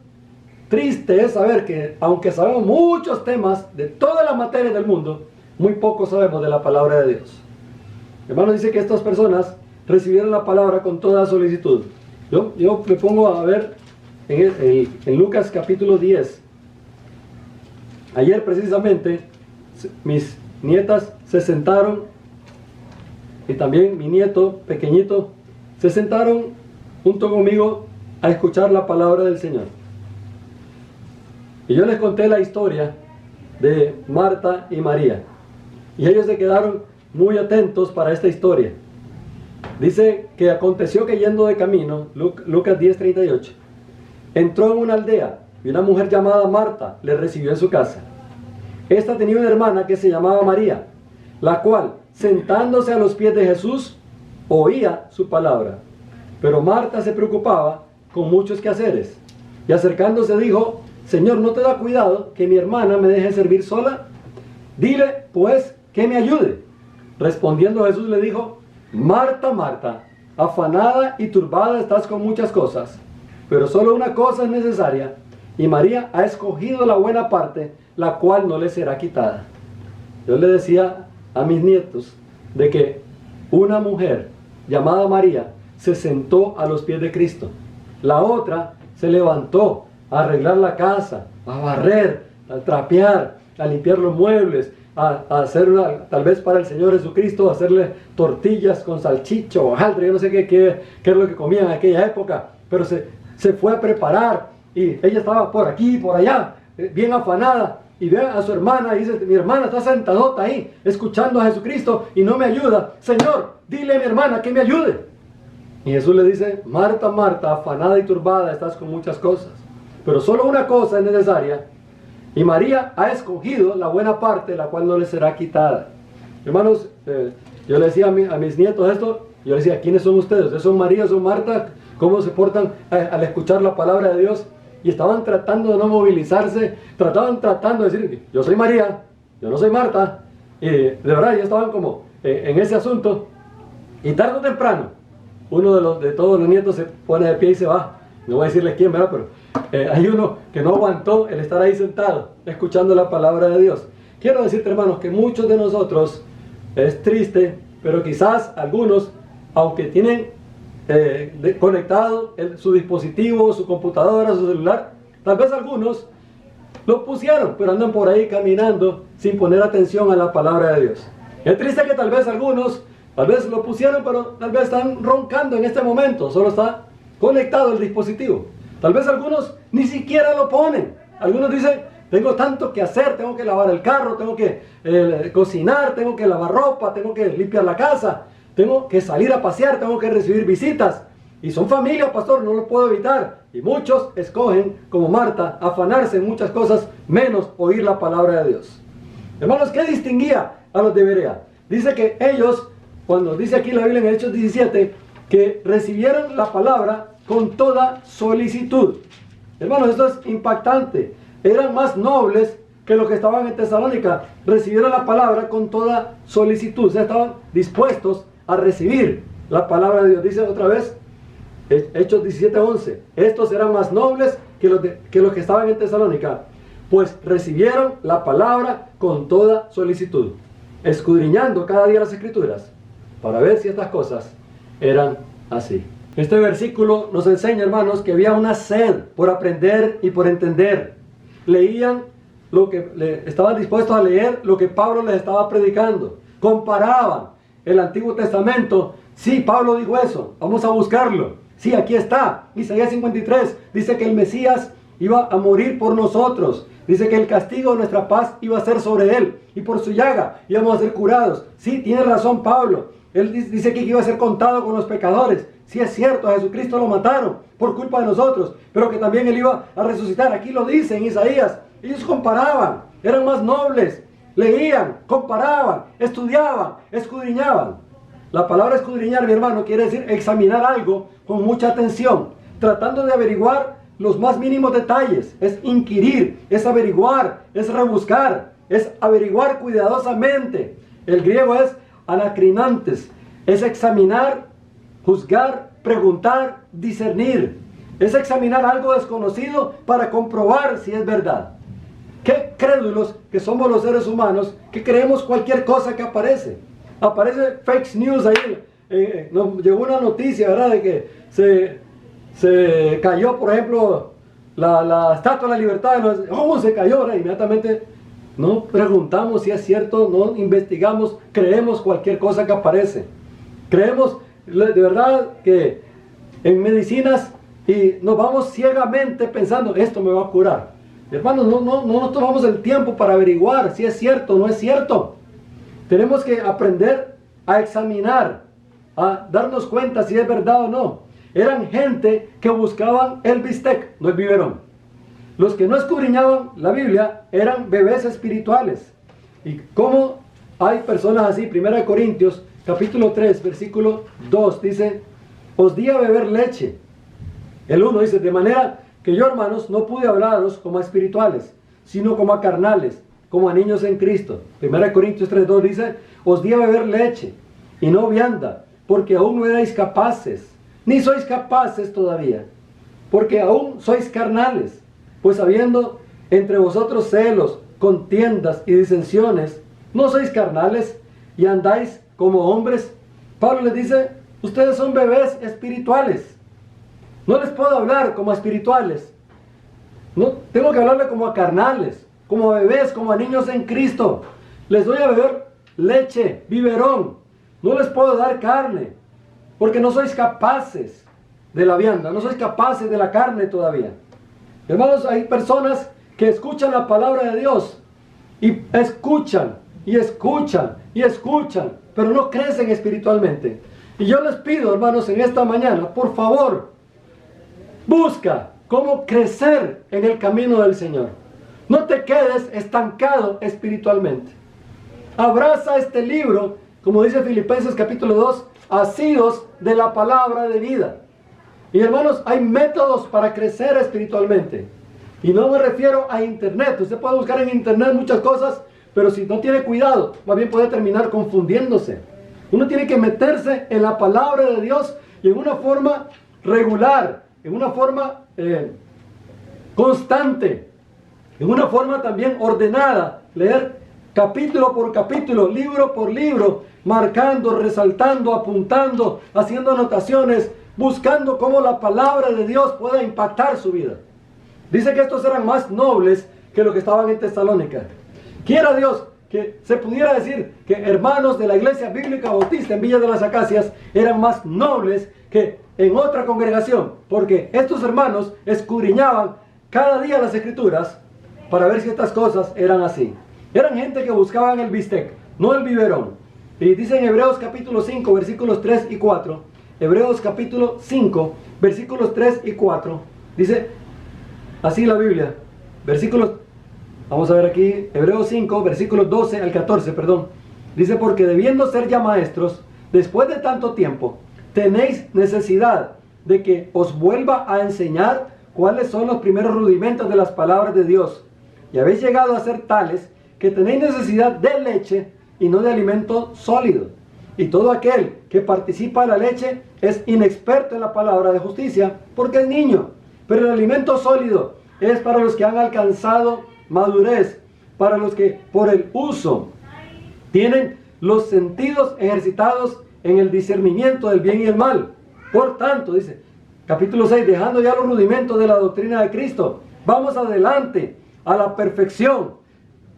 triste es saber que, aunque sabemos muchos temas de todas las materias del mundo, muy poco sabemos de la palabra de Dios. Hermano, dice que estas personas recibieron la palabra con toda solicitud. Yo me pongo a ver en Lucas capítulo 10. Ayer precisamente mis nietas se sentaron, y también mi nieto pequeñito se sentaron junto conmigo a escuchar la palabra del Señor. Y yo les conté la historia de Marta y María, y ellos se quedaron muy atentos para esta historia. Dice que aconteció que yendo de camino, Lucas 10:38, entró en una aldea y una mujer llamada Marta le recibió en su casa. Esta tenía una hermana que se llamaba María, la cual, sentándose a los pies de Jesús, oía su palabra. Pero Marta se preocupaba con muchos quehaceres. Y acercándose dijo: Señor, ¿no te da cuidado que mi hermana me deje servir sola? Dile, pues, que me ayude. Respondiendo Jesús le dijo: Marta, Marta, afanada y turbada estás con muchas cosas, pero solo una cosa es necesaria, y María ha escogido la buena parte, la cual no le será quitada. Yo le decía a mis nietos de que una mujer llamada María se sentó a los pies de Cristo. La otra se levantó a arreglar la casa, a barrer, a trapear, a limpiar los muebles, a hacer tal vez para el Señor Jesucristo, hacerle tortillas con salchicha o hojaldre. Yo no sé qué es lo que comían en aquella época, pero se fue a preparar y ella estaba por aquí y por allá, bien afanada, y ve a su hermana y dice: mi hermana está sentadota ahí, escuchando a Jesucristo y no me ayuda. Señor, dile a mi hermana que me ayude. Y Jesús le dice: Marta, Marta, afanada y turbada estás con muchas cosas, pero solo una cosa es necesaria, y María ha escogido la buena parte, la cual no le será quitada. Hermanos, yo le decía a mis nietos esto, yo les decía: ¿quiénes son ustedes? ¿Ustedes son María, son Marta? ¿Cómo se portan al escuchar la palabra de Dios? Y estaban tratando de no movilizarse, tratando de decir: yo soy María, yo no soy Marta. Y de verdad, ya estaban como en ese asunto. Y tarde o temprano, uno de todos los nietos se pone de pie y se va. No voy a decirles quién, ¿verdad? Pero hay uno que no aguantó el estar ahí sentado, escuchando la palabra de Dios. Quiero decirte, hermanos, que muchos de nosotros, es triste, pero quizás algunos, aunque tienen conectado su dispositivo, su computadora, su celular, tal vez algunos lo pusieron, pero andan por ahí caminando sin poner atención a la palabra de Dios. Es triste que tal vez algunos, tal vez lo pusieron, pero tal vez están roncando en este momento, solo está conectado el dispositivo. Tal vez algunos ni siquiera lo ponen. Algunos dicen: tengo tanto que hacer, tengo que lavar el carro, tengo que cocinar, tengo que lavar ropa, tengo que limpiar la casa, tengo que salir a pasear, tengo que recibir visitas. Y son familia, pastor, no lo puedo evitar. Y muchos escogen, como Marta, afanarse en muchas cosas, menos oír la palabra de Dios. Hermanos, ¿qué distinguía a los de Berea? Dice que ellos, cuando dice aquí la Biblia en Hechos 17, que recibieron la palabra con toda solicitud. Hermanos, esto es impactante. Eran más nobles que los que estaban en Tesalónica. Recibieron la palabra con toda solicitud. O sea, estaban dispuestos a recibir la palabra de Dios. Dice otra vez, Hechos 17:11. Estos eran más nobles que los que estaban en Tesalónica, pues recibieron la palabra con toda solicitud, escudriñando cada día las Escrituras, para ver si estas cosas eran así. Este versículo nos enseña, hermanos, que había una sed por aprender y por entender. Leían estaban dispuestos a leer lo que Pablo les estaba predicando. Comparaban el Antiguo Testamento. Sí, Pablo dijo eso, vamos a buscarlo. Sí, aquí está. Isaías 53 dice que el Mesías iba a morir por nosotros. Dice que el castigo de nuestra paz iba a ser sobre él, y por su llaga íbamos a ser curados. Sí, tiene razón Pablo. Él dice que iba a ser contado con los pecadores. Sí, es cierto, a Jesucristo lo mataron por culpa de nosotros, pero que también él iba a resucitar. Aquí lo dice en Isaías. Ellos comparaban, eran más nobles, leían, comparaban, estudiaban, escudriñaban. La palabra escudriñar, mi hermano, quiere decir examinar algo con mucha atención, tratando de averiguar los más mínimos detalles. Es inquirir, es averiguar, es rebuscar, es averiguar cuidadosamente. El griego es anacrinantes, es examinar, juzgar, preguntar, discernir. Es examinar algo desconocido para comprobar si es verdad. Qué crédulos que somos los seres humanos, que creemos cualquier cosa que aparece. Aparece fake news ahí. Nos llegó una noticia, ¿verdad?, de que se cayó, por ejemplo, la Estatua de la Libertad. ¡Oh, se cayó! ¿Verdad? Inmediatamente no preguntamos si es cierto, no investigamos, creemos cualquier cosa que aparece. Creemos de verdad que en medicinas, y nos vamos ciegamente pensando: esto me va a curar. Hermanos, no nos tomamos el tiempo para averiguar si es cierto o no es cierto. Tenemos que aprender a examinar, a darnos cuenta si es verdad o no. Eran gente que buscaban el bistec, no el biberón. Los que no escudriñaban la Biblia eran bebés espirituales. Y como hay personas así, 1 Corintios capítulo 3, versículo 2, dice, os di a beber leche. El 1 dice, de manera que yo, hermanos, no pude hablaros como a espirituales, sino como a carnales, como a niños en Cristo. 1 Corintios 3, 2 dice, os di a beber leche y no vianda, porque aún no erais capaces, ni sois capaces todavía, porque aún sois carnales, pues habiendo entre vosotros celos, contiendas y disensiones, ¿no sois carnales y andáis como hombres? Pablo les dice, ustedes son bebés espirituales. No les puedo hablar como a espirituales. No, tengo que hablarle como a carnales, como a bebés, como a niños en Cristo. Les doy a beber leche, biberón. No les puedo dar carne, porque no sois capaces de la vianda, no sois capaces de la carne todavía. Hermanos, hay personas que escuchan la palabra de Dios y escuchan, y escuchan, y escuchan, pero no crecen espiritualmente. Y yo les pido, hermanos, en esta mañana, por favor, busca cómo crecer en el camino del Señor. No te quedes estancado espiritualmente. Abraza este libro, como dice Filipenses capítulo 2, asidos de la palabra de vida. Y hermanos, hay métodos para crecer espiritualmente. Y no me refiero a internet. Usted puede buscar en internet muchas cosas, pero si no tiene cuidado, más bien puede terminar confundiéndose. Uno tiene que meterse en la palabra de Dios y en una forma regular, en una forma constante, en una forma también ordenada, leer capítulo por capítulo, libro por libro, marcando, resaltando, apuntando, haciendo anotaciones, buscando cómo la palabra de Dios pueda impactar su vida. Dice que estos eran más nobles que los que estaban en Tesalónica. Quiera Dios que se pudiera decir que hermanos de la Iglesia Bíblica Bautista en Villa de las Acacias eran más nobles que en otra congregación, porque estos hermanos escudriñaban cada día las Escrituras para ver si estas cosas eran así. Eran gente que buscaban el bistec, no el biberón. Y dice en Hebreos capítulo 5, versículos 3 y 4, Hebreos capítulo 5, versículos 3 y 4, dice así la Biblia, versículos, vamos a ver aquí, Hebreos 5, versículos 12 al 14, perdón. Dice, porque debiendo ser ya maestros, después de tanto tiempo, tenéis necesidad de que os vuelva a enseñar cuáles son los primeros rudimentos de las palabras de Dios. Y habéis llegado a ser tales que tenéis necesidad de leche y no de alimento sólido. Y todo aquel que participa de la leche es inexperto en la palabra de justicia, porque es niño. Pero el alimento sólido es para los que han alcanzado madurez, para los que por el uso tienen los sentidos ejercitados en el discernimiento del bien y el mal. Por tanto, dice, capítulo 6, dejando ya los rudimentos de la doctrina de Cristo, vamos adelante a la perfección.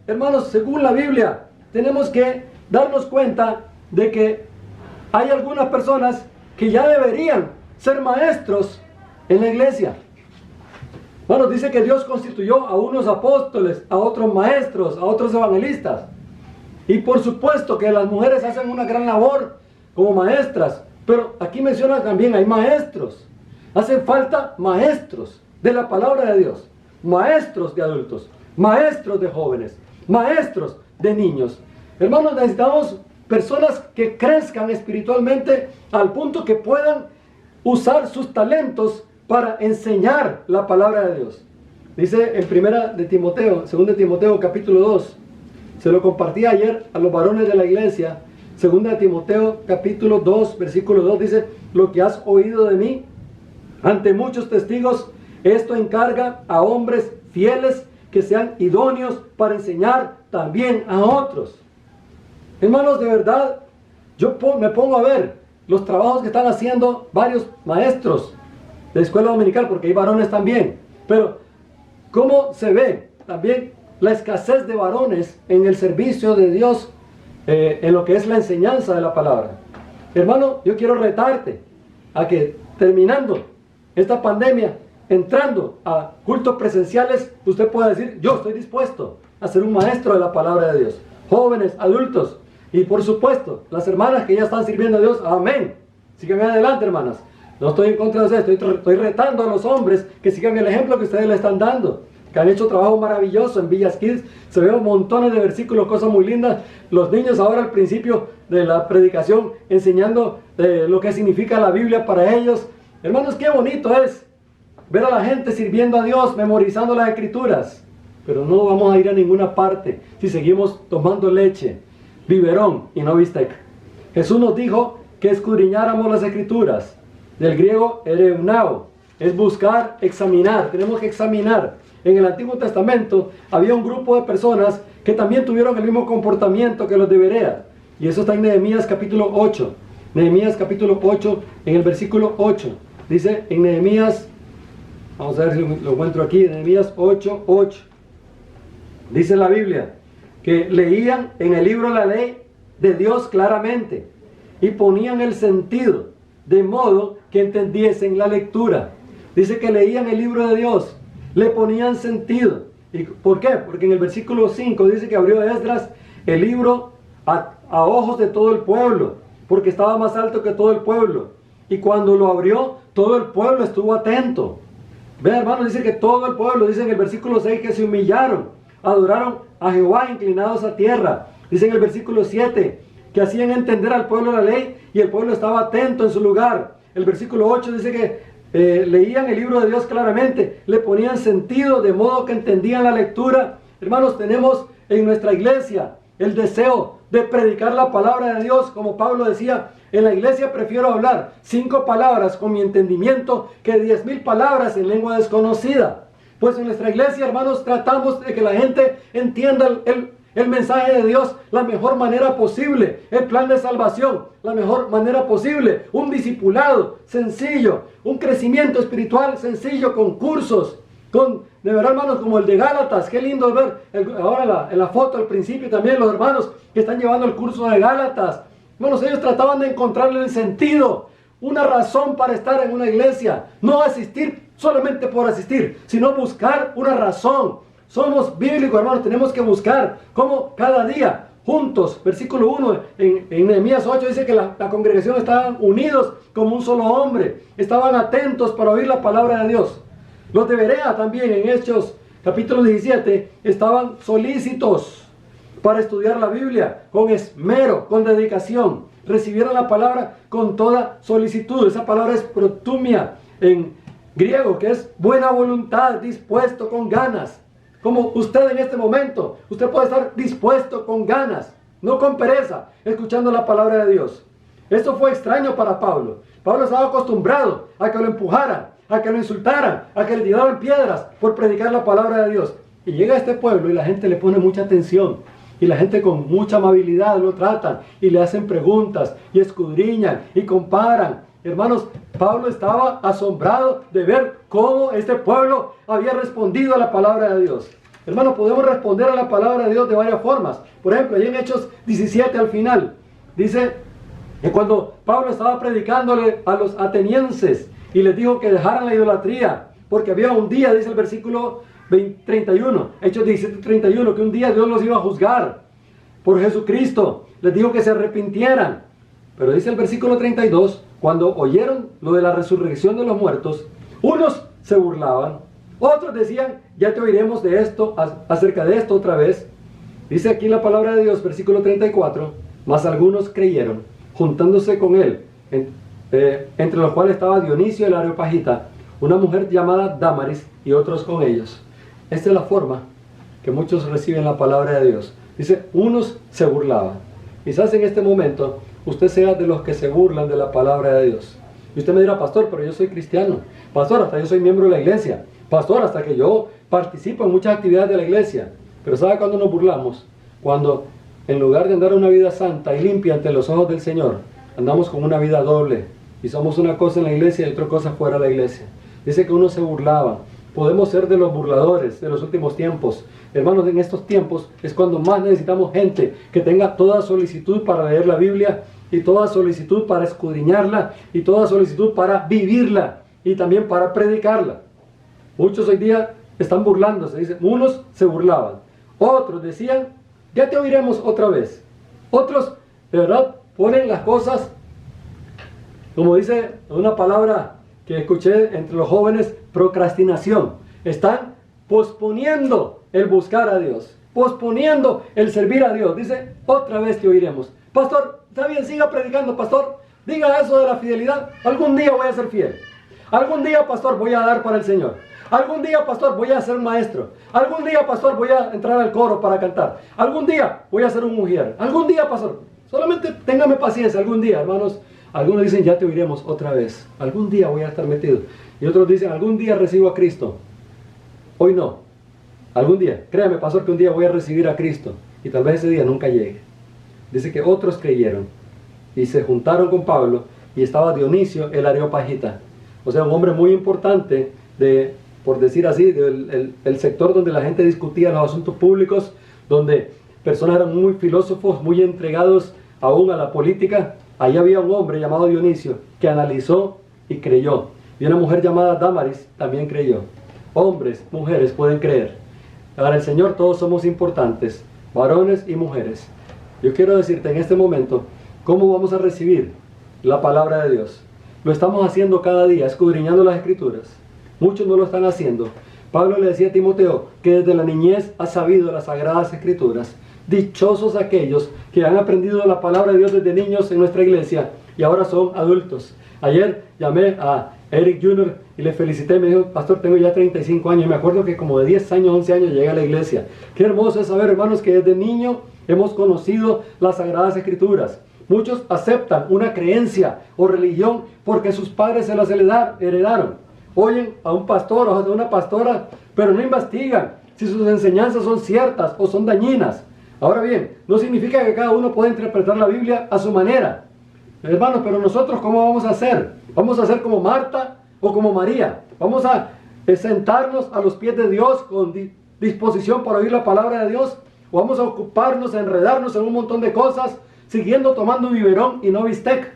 Hermanos, según la Biblia, tenemos que darnos cuenta de que hay algunas personas que ya deberían ser maestros en la iglesia. Bueno, dice que Dios constituyó a unos apóstoles, a otros maestros, a otros evangelistas. Y por supuesto que las mujeres hacen una gran labor como maestras, pero aquí menciona también hay maestros. Hacen falta maestros de la palabra de Dios, maestros de adultos, maestros de jóvenes, maestros de niños. Hermanos, necesitamos personas que crezcan espiritualmente al punto que puedan usar sus talentos para enseñar la palabra de Dios. Dice en 2 de Timoteo capítulo 2, se lo compartí ayer a los varones de la iglesia. 2 de Timoteo capítulo 2, versículo 2 dice, lo que has oído de mí ante muchos testigos, esto encarga a hombres fieles que sean idóneos para enseñar también a otros. Hermanos, de verdad, yo me pongo a ver los trabajos que están haciendo varios maestros de escuela dominical, porque hay varones también, pero cómo se ve también la escasez de varones en el servicio de Dios, en lo que es la enseñanza de la palabra. Hermano, yo quiero retarte a que terminando esta pandemia, entrando a cultos presenciales, usted pueda decir, yo estoy dispuesto a ser un maestro de la palabra de Dios. Jóvenes, adultos, y por supuesto, las hermanas que ya están sirviendo a Dios, amén. Sigan adelante, hermanas. No estoy en contra de ustedes, estoy retando a los hombres que sigan el ejemplo que ustedes le están dando. que han hecho trabajo maravilloso en Villas Kids. Se ven montones de versículos, cosas muy lindas. Los niños ahora al principio de la predicación enseñando lo que significa la Biblia para ellos. Hermanos, qué bonito es ver a la gente sirviendo a Dios, memorizando las escrituras. Pero no vamos a ir a ninguna parte si seguimos tomando leche, biberón y no bistec. Jesús nos dijo que escudriñáramos las escrituras. Del griego ereunao, es buscar, examinar. Tenemos que examinar. En el Antiguo Testamento había un grupo de personas que también tuvieron el mismo comportamiento que los de Berea. Y eso está en Nehemías capítulo 8. Nehemías capítulo 8, en el versículo 8. Dice en Nehemías, vamos a ver si lo encuentro aquí, Nehemías 8, 8. Dice la Biblia que leían en el libro de la ley de Dios claramente y ponían el sentido de modo que entendiesen la lectura. Dice que leían el libro de Dios, le ponían sentido. ¿Y por qué? Porque en el versículo 5 dice que abrió Esdras el libro a ojos de todo el pueblo, porque estaba más alto que todo el pueblo. Y cuando lo abrió, todo el pueblo estuvo atento. Vean, hermanos, dice que todo el pueblo, dice en el versículo 6 que se humillaron, adoraron a Jehová inclinados a tierra. Dice en el versículo 7 que hacían entender al pueblo la ley y el pueblo estaba atento en su lugar. El versículo 8 dice que leían el libro de Dios claramente, le ponían sentido de modo que entendían la lectura. Hermanos, tenemos en nuestra iglesia el deseo de predicar la palabra de Dios, como Pablo decía, en la iglesia prefiero hablar 5 palabras con mi entendimiento que 10,000 palabras en lengua desconocida. Pues en nuestra iglesia, hermanos, tratamos de que la gente entienda el mensaje de Dios la mejor manera posible, el plan de salvación la mejor manera posible, un discipulado sencillo, un crecimiento espiritual sencillo, con cursos, de verdad, hermanos, como el de Gálatas. Qué lindo ver ahora en la foto al principio también los hermanos que están llevando el curso de Gálatas. Hermanos, ellos trataban de encontrarle el sentido, una razón para estar en una iglesia, no asistir solamente por asistir, sino buscar una razón. Somos bíblicos, hermanos, tenemos que buscar cómo cada día, juntos. Versículo 1 en Nehemías 8 dice que la congregación estaban unidos como un solo hombre, estaban atentos para oír la palabra de Dios. Los de Berea también en Hechos capítulo 17 estaban solícitos para estudiar la Biblia con esmero, con dedicación. Recibieron la palabra con toda solicitud. Esa palabra es protumia en griego, que es buena voluntad, dispuesto, con ganas. Como usted en este momento, usted puede estar dispuesto con ganas, no con pereza, escuchando la palabra de Dios. Esto fue extraño para Pablo. Pablo estaba acostumbrado a que lo empujaran, a que lo insultaran, a que le tiraran piedras por predicar la palabra de Dios. Y llega a este pueblo y la gente le pone mucha atención. Y la gente con mucha amabilidad lo tratan y le hacen preguntas y escudriñan y comparan. Hermanos, Pablo estaba asombrado de ver cómo este pueblo había respondido a la palabra de Dios. Hermanos, podemos responder a la palabra de Dios de varias formas. Por ejemplo, ahí en Hechos 17 al final, dice que cuando Pablo estaba predicándole a los atenienses y les dijo que dejaran la idolatría, porque había un día, dice el versículo 31, Hechos 17:31, que un día Dios los iba a juzgar por Jesucristo. Les dijo que se arrepintieran. Pero dice el versículo 32, cuando oyeron lo de la resurrección de los muertos, unos se burlaban, otros decían, ya te oiremos de esto, acerca de esto otra vez. Dice aquí la palabra de Dios, versículo 34, mas algunos creyeron, juntándose con él, entre los cuales estaba Dionisio el Areopagita, una mujer llamada Dámaris, y otros con ellos. Esta es la forma que muchos reciben la palabra de Dios. Dice, unos se burlaban. Quizás en este momento usted sea de los que se burlan de la palabra de Dios. Y usted me dirá, pastor, pero yo soy cristiano. Pastor, hasta yo soy miembro de la iglesia. Pastor, hasta que yo participo en muchas actividades de la iglesia. Pero ¿sabe cuándo nos burlamos? Cuando en lugar de andar una vida santa y limpia ante los ojos del Señor, andamos con una vida doble. Y somos una cosa en la iglesia y otra cosa fuera de la iglesia. Dice que unos se burlaban. Podemos ser de los burladores de los últimos tiempos. Hermanos, en estos tiempos es cuando más necesitamos gente que tenga toda solicitud para leer la Biblia y toda solicitud para escudriñarla y toda solicitud para vivirla y también para predicarla. Muchos hoy día están burlándose. Dicen, unos se burlaban, otros decían, ya te oiremos otra vez. Otros, de verdad, ponen las cosas, como dice una palabra que escuché entre los jóvenes, procrastinación. Están posponiendo el buscar a Dios, posponiendo el servir a Dios. Dice, otra vez te oiremos. Pastor, está bien, siga predicando, pastor. Diga eso de la fidelidad. Algún día voy a ser fiel. Algún día, pastor, voy a dar para el Señor. Algún día, pastor, voy a ser un maestro. Algún día, pastor, voy a entrar al coro para cantar. Algún día voy a ser un mujer. Algún día, pastor. Solamente téngame paciencia. Algún día, hermanos. Algunos dicen, ya te oiremos otra vez. Algún día voy a estar metido. Y otros dicen, algún día recibo a Cristo. Hoy no. Algún día. Créame, pastor, que un día voy a recibir a Cristo. Y tal vez ese día nunca llegue. Dice que otros creyeron. Y se juntaron con Pablo. Y estaba Dionisio, el areopagita. O sea, un hombre muy importante de, por decir así, del sector donde la gente discutía los asuntos públicos, donde personas eran muy filósofos, muy entregados aún a la política. Ahí había un hombre llamado Dionisio que analizó y creyó. Y una mujer llamada Damaris también creyó. Hombres, mujeres pueden creer. Para el Señor todos somos importantes, varones y mujeres. Yo quiero decirte en este momento cómo vamos a recibir la palabra de Dios. Lo estamos haciendo cada día, escudriñando las Escrituras. Muchos no lo están haciendo. Pablo le decía a Timoteo que desde la niñez ha sabido las Sagradas Escrituras. Dichosos aquellos que han aprendido la palabra de Dios desde niños en nuestra iglesia y ahora son adultos. Ayer llamé a Eric Jr. y le felicité. Me dijo, pastor, tengo ya 35 años. Y me acuerdo que como de 10 años, 11 años llegué a la iglesia. Qué hermoso es saber, hermanos, que desde niño hemos conocido las Sagradas Escrituras. Muchos aceptan una creencia o religión porque sus padres se las heredaron. Oyen a un pastor o a una pastora, pero no investigan si sus enseñanzas son ciertas o son dañinas. Ahora bien, no significa que cada uno pueda interpretar la Biblia a su manera. Hermanos, pero nosotros, ¿cómo vamos a hacer? ¿Vamos a hacer como Marta o como María? ¿Vamos a sentarnos a los pies de Dios con disposición para oír la palabra de Dios? ¿O vamos a ocuparnos, a enredarnos en un montón de cosas, siguiendo tomando biberón y no bistec?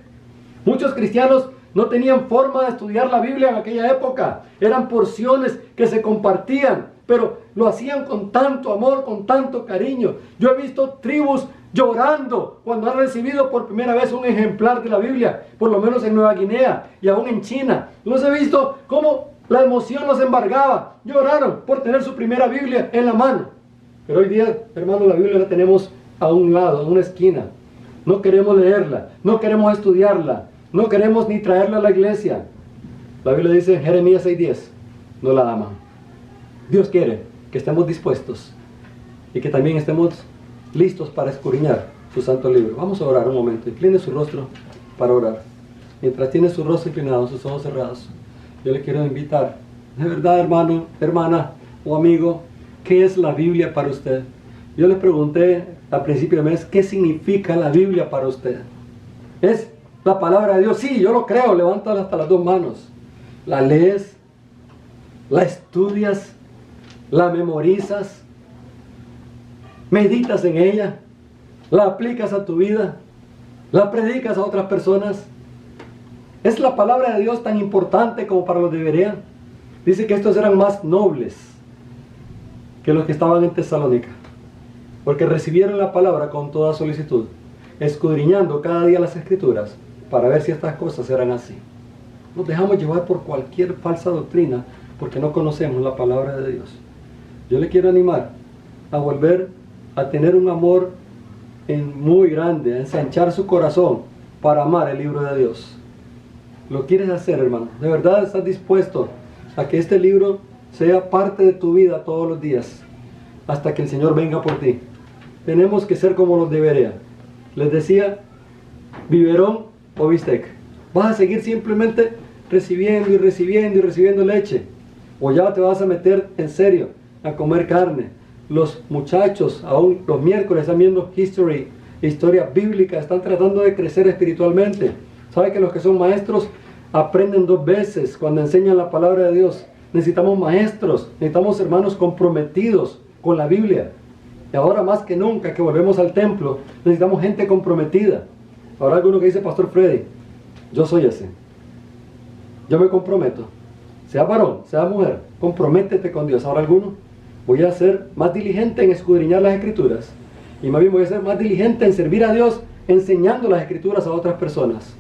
Muchos cristianos no tenían forma de estudiar la Biblia en aquella época. Eran porciones que se compartían, pero lo hacían con tanto amor, con tanto cariño. Yo he visto tribus llorando cuando han recibido por primera vez un ejemplar de la Biblia, por lo menos en Nueva Guinea y aún en China. Los he visto cómo la emoción los embargaba. Lloraron por tener su primera Biblia en la mano. Pero hoy día, hermano, la Biblia la tenemos a un lado, en una esquina. No queremos leerla, no queremos estudiarla, no queremos ni traerla a la iglesia. La Biblia dice en Jeremías 6:10, no la aman. Dios quiere que estemos dispuestos y que también estemos listos para escudriñar su santo libro. Vamos a orar un momento. Incline su rostro para orar. Mientras tiene su rostro inclinado, sus ojos cerrados, yo le quiero invitar, de verdad, hermano, hermana o amigo, ¿qué es la Biblia para usted? Yo le pregunté al principio del mes, ¿qué significa la Biblia para usted? ¿Es la palabra de Dios? Sí, yo lo creo. Levántala hasta las dos manos. ¿La lees? ¿La estudias? ¿La memorizas? ¿Meditas en ella? ¿La aplicas a tu vida? ¿La predicas a otras personas? ¿Es la palabra de Dios tan importante como para los de Berea? Dice que estos eran más nobles que los que estaban en Tesalónica, porque recibieron la palabra con toda solicitud, escudriñando cada día las Escrituras para ver si estas cosas eran así. Nos dejamos llevar por cualquier falsa doctrina porque no conocemos la palabra de Dios. Yo le quiero animar a volver a tener un amor muy grande, a ensanchar su corazón para amar el libro de Dios. ¿Lo quieres hacer, hermano? ¿De verdad estás dispuesto a que este libro sea parte de tu vida todos los días hasta que el Señor venga por ti? Tenemos que ser como los de Berea. Les decía, biberón o bistec. ¿Vas a seguir simplemente recibiendo y recibiendo y recibiendo leche? ¿O ya te vas a meter en serio a comer carne? Los muchachos, aún los miércoles, están viendo historia bíblica, están tratando de crecer espiritualmente. ¿Sabe que los que son maestros aprenden 2 veces cuando enseñan la palabra de Dios? Necesitamos maestros, necesitamos hermanos comprometidos con la Biblia. Y ahora más que nunca que volvemos al templo, necesitamos gente comprometida. Ahora alguno que dice, Pastor Freddy, yo soy ese. Yo me comprometo. Sea varón, sea mujer, comprométete con Dios. Ahora alguno, voy a ser más diligente en escudriñar las Escrituras. Y más bien voy a ser más diligente en servir a Dios, enseñando las Escrituras a otras personas.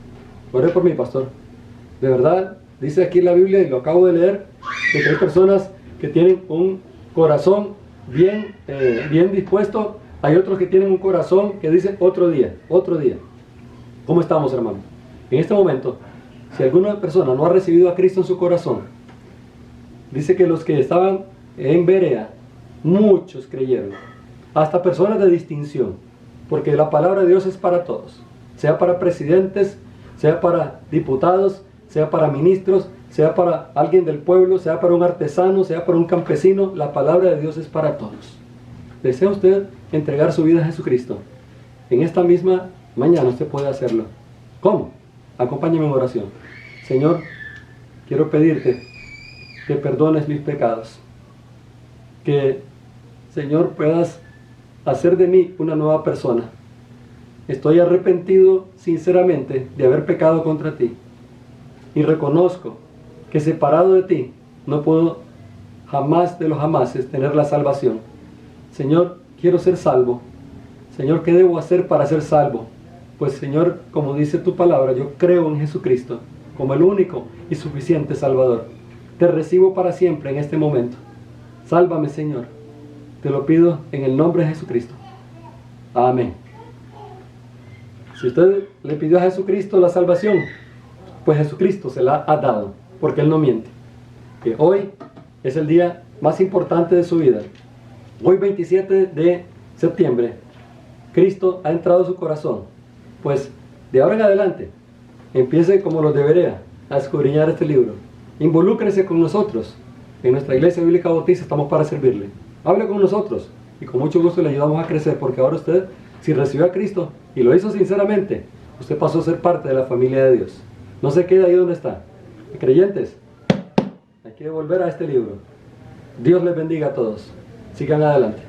Oré por mí, pastor. De verdad, dice aquí en la Biblia, y lo acabo de leer, que hay personas que tienen un corazón bien dispuesto, hay otros que tienen un corazón que dice otro día, otro día. ¿Cómo estamos, hermanos? En este momento, si alguna persona no ha recibido a Cristo en su corazón, dice que los que estaban en Berea, muchos creyeron, hasta personas de distinción, porque la palabra de Dios es para todos, sea para presidentes, sea para diputados, sea para ministros, sea para alguien del pueblo, sea para un artesano, sea para un campesino, la palabra de Dios es para todos. ¿Desea usted entregar su vida a Jesucristo? En esta misma mañana usted puede hacerlo. ¿Cómo? Acompáñeme en oración. Señor, quiero pedirte que perdones mis pecados. Que, Señor, puedas hacer de mí una nueva persona. Estoy arrepentido sinceramente de haber pecado contra ti. Y reconozco que separado de ti no puedo jamás de los jamases tener la salvación. Señor, quiero ser salvo. Señor, ¿qué debo hacer para ser salvo? Pues, Señor, como dice tu palabra, yo creo en Jesucristo como el único y suficiente Salvador. Te recibo para siempre en este momento. Sálvame, Señor. Te lo pido en el nombre de Jesucristo. Amén. Si usted le pidió a Jesucristo la salvación, pues Jesucristo se la ha dado, porque Él no miente. Que hoy es el día más importante de su vida. Hoy, 27 de septiembre, Cristo ha entrado a su corazón. Pues de ahora en adelante, empiece como los de Berea a escudriñar este libro. Involúcrese con nosotros. En nuestra Iglesia Bíblica Bautista estamos para servirle. Hable con nosotros y con mucho gusto le ayudamos a crecer, porque ahora usted, si recibió a Cristo y lo hizo sinceramente, usted pasó a ser parte de la familia de Dios. No se quede ahí donde está. Creyentes, hay que volver a este libro. Dios les bendiga a todos. Sigan adelante.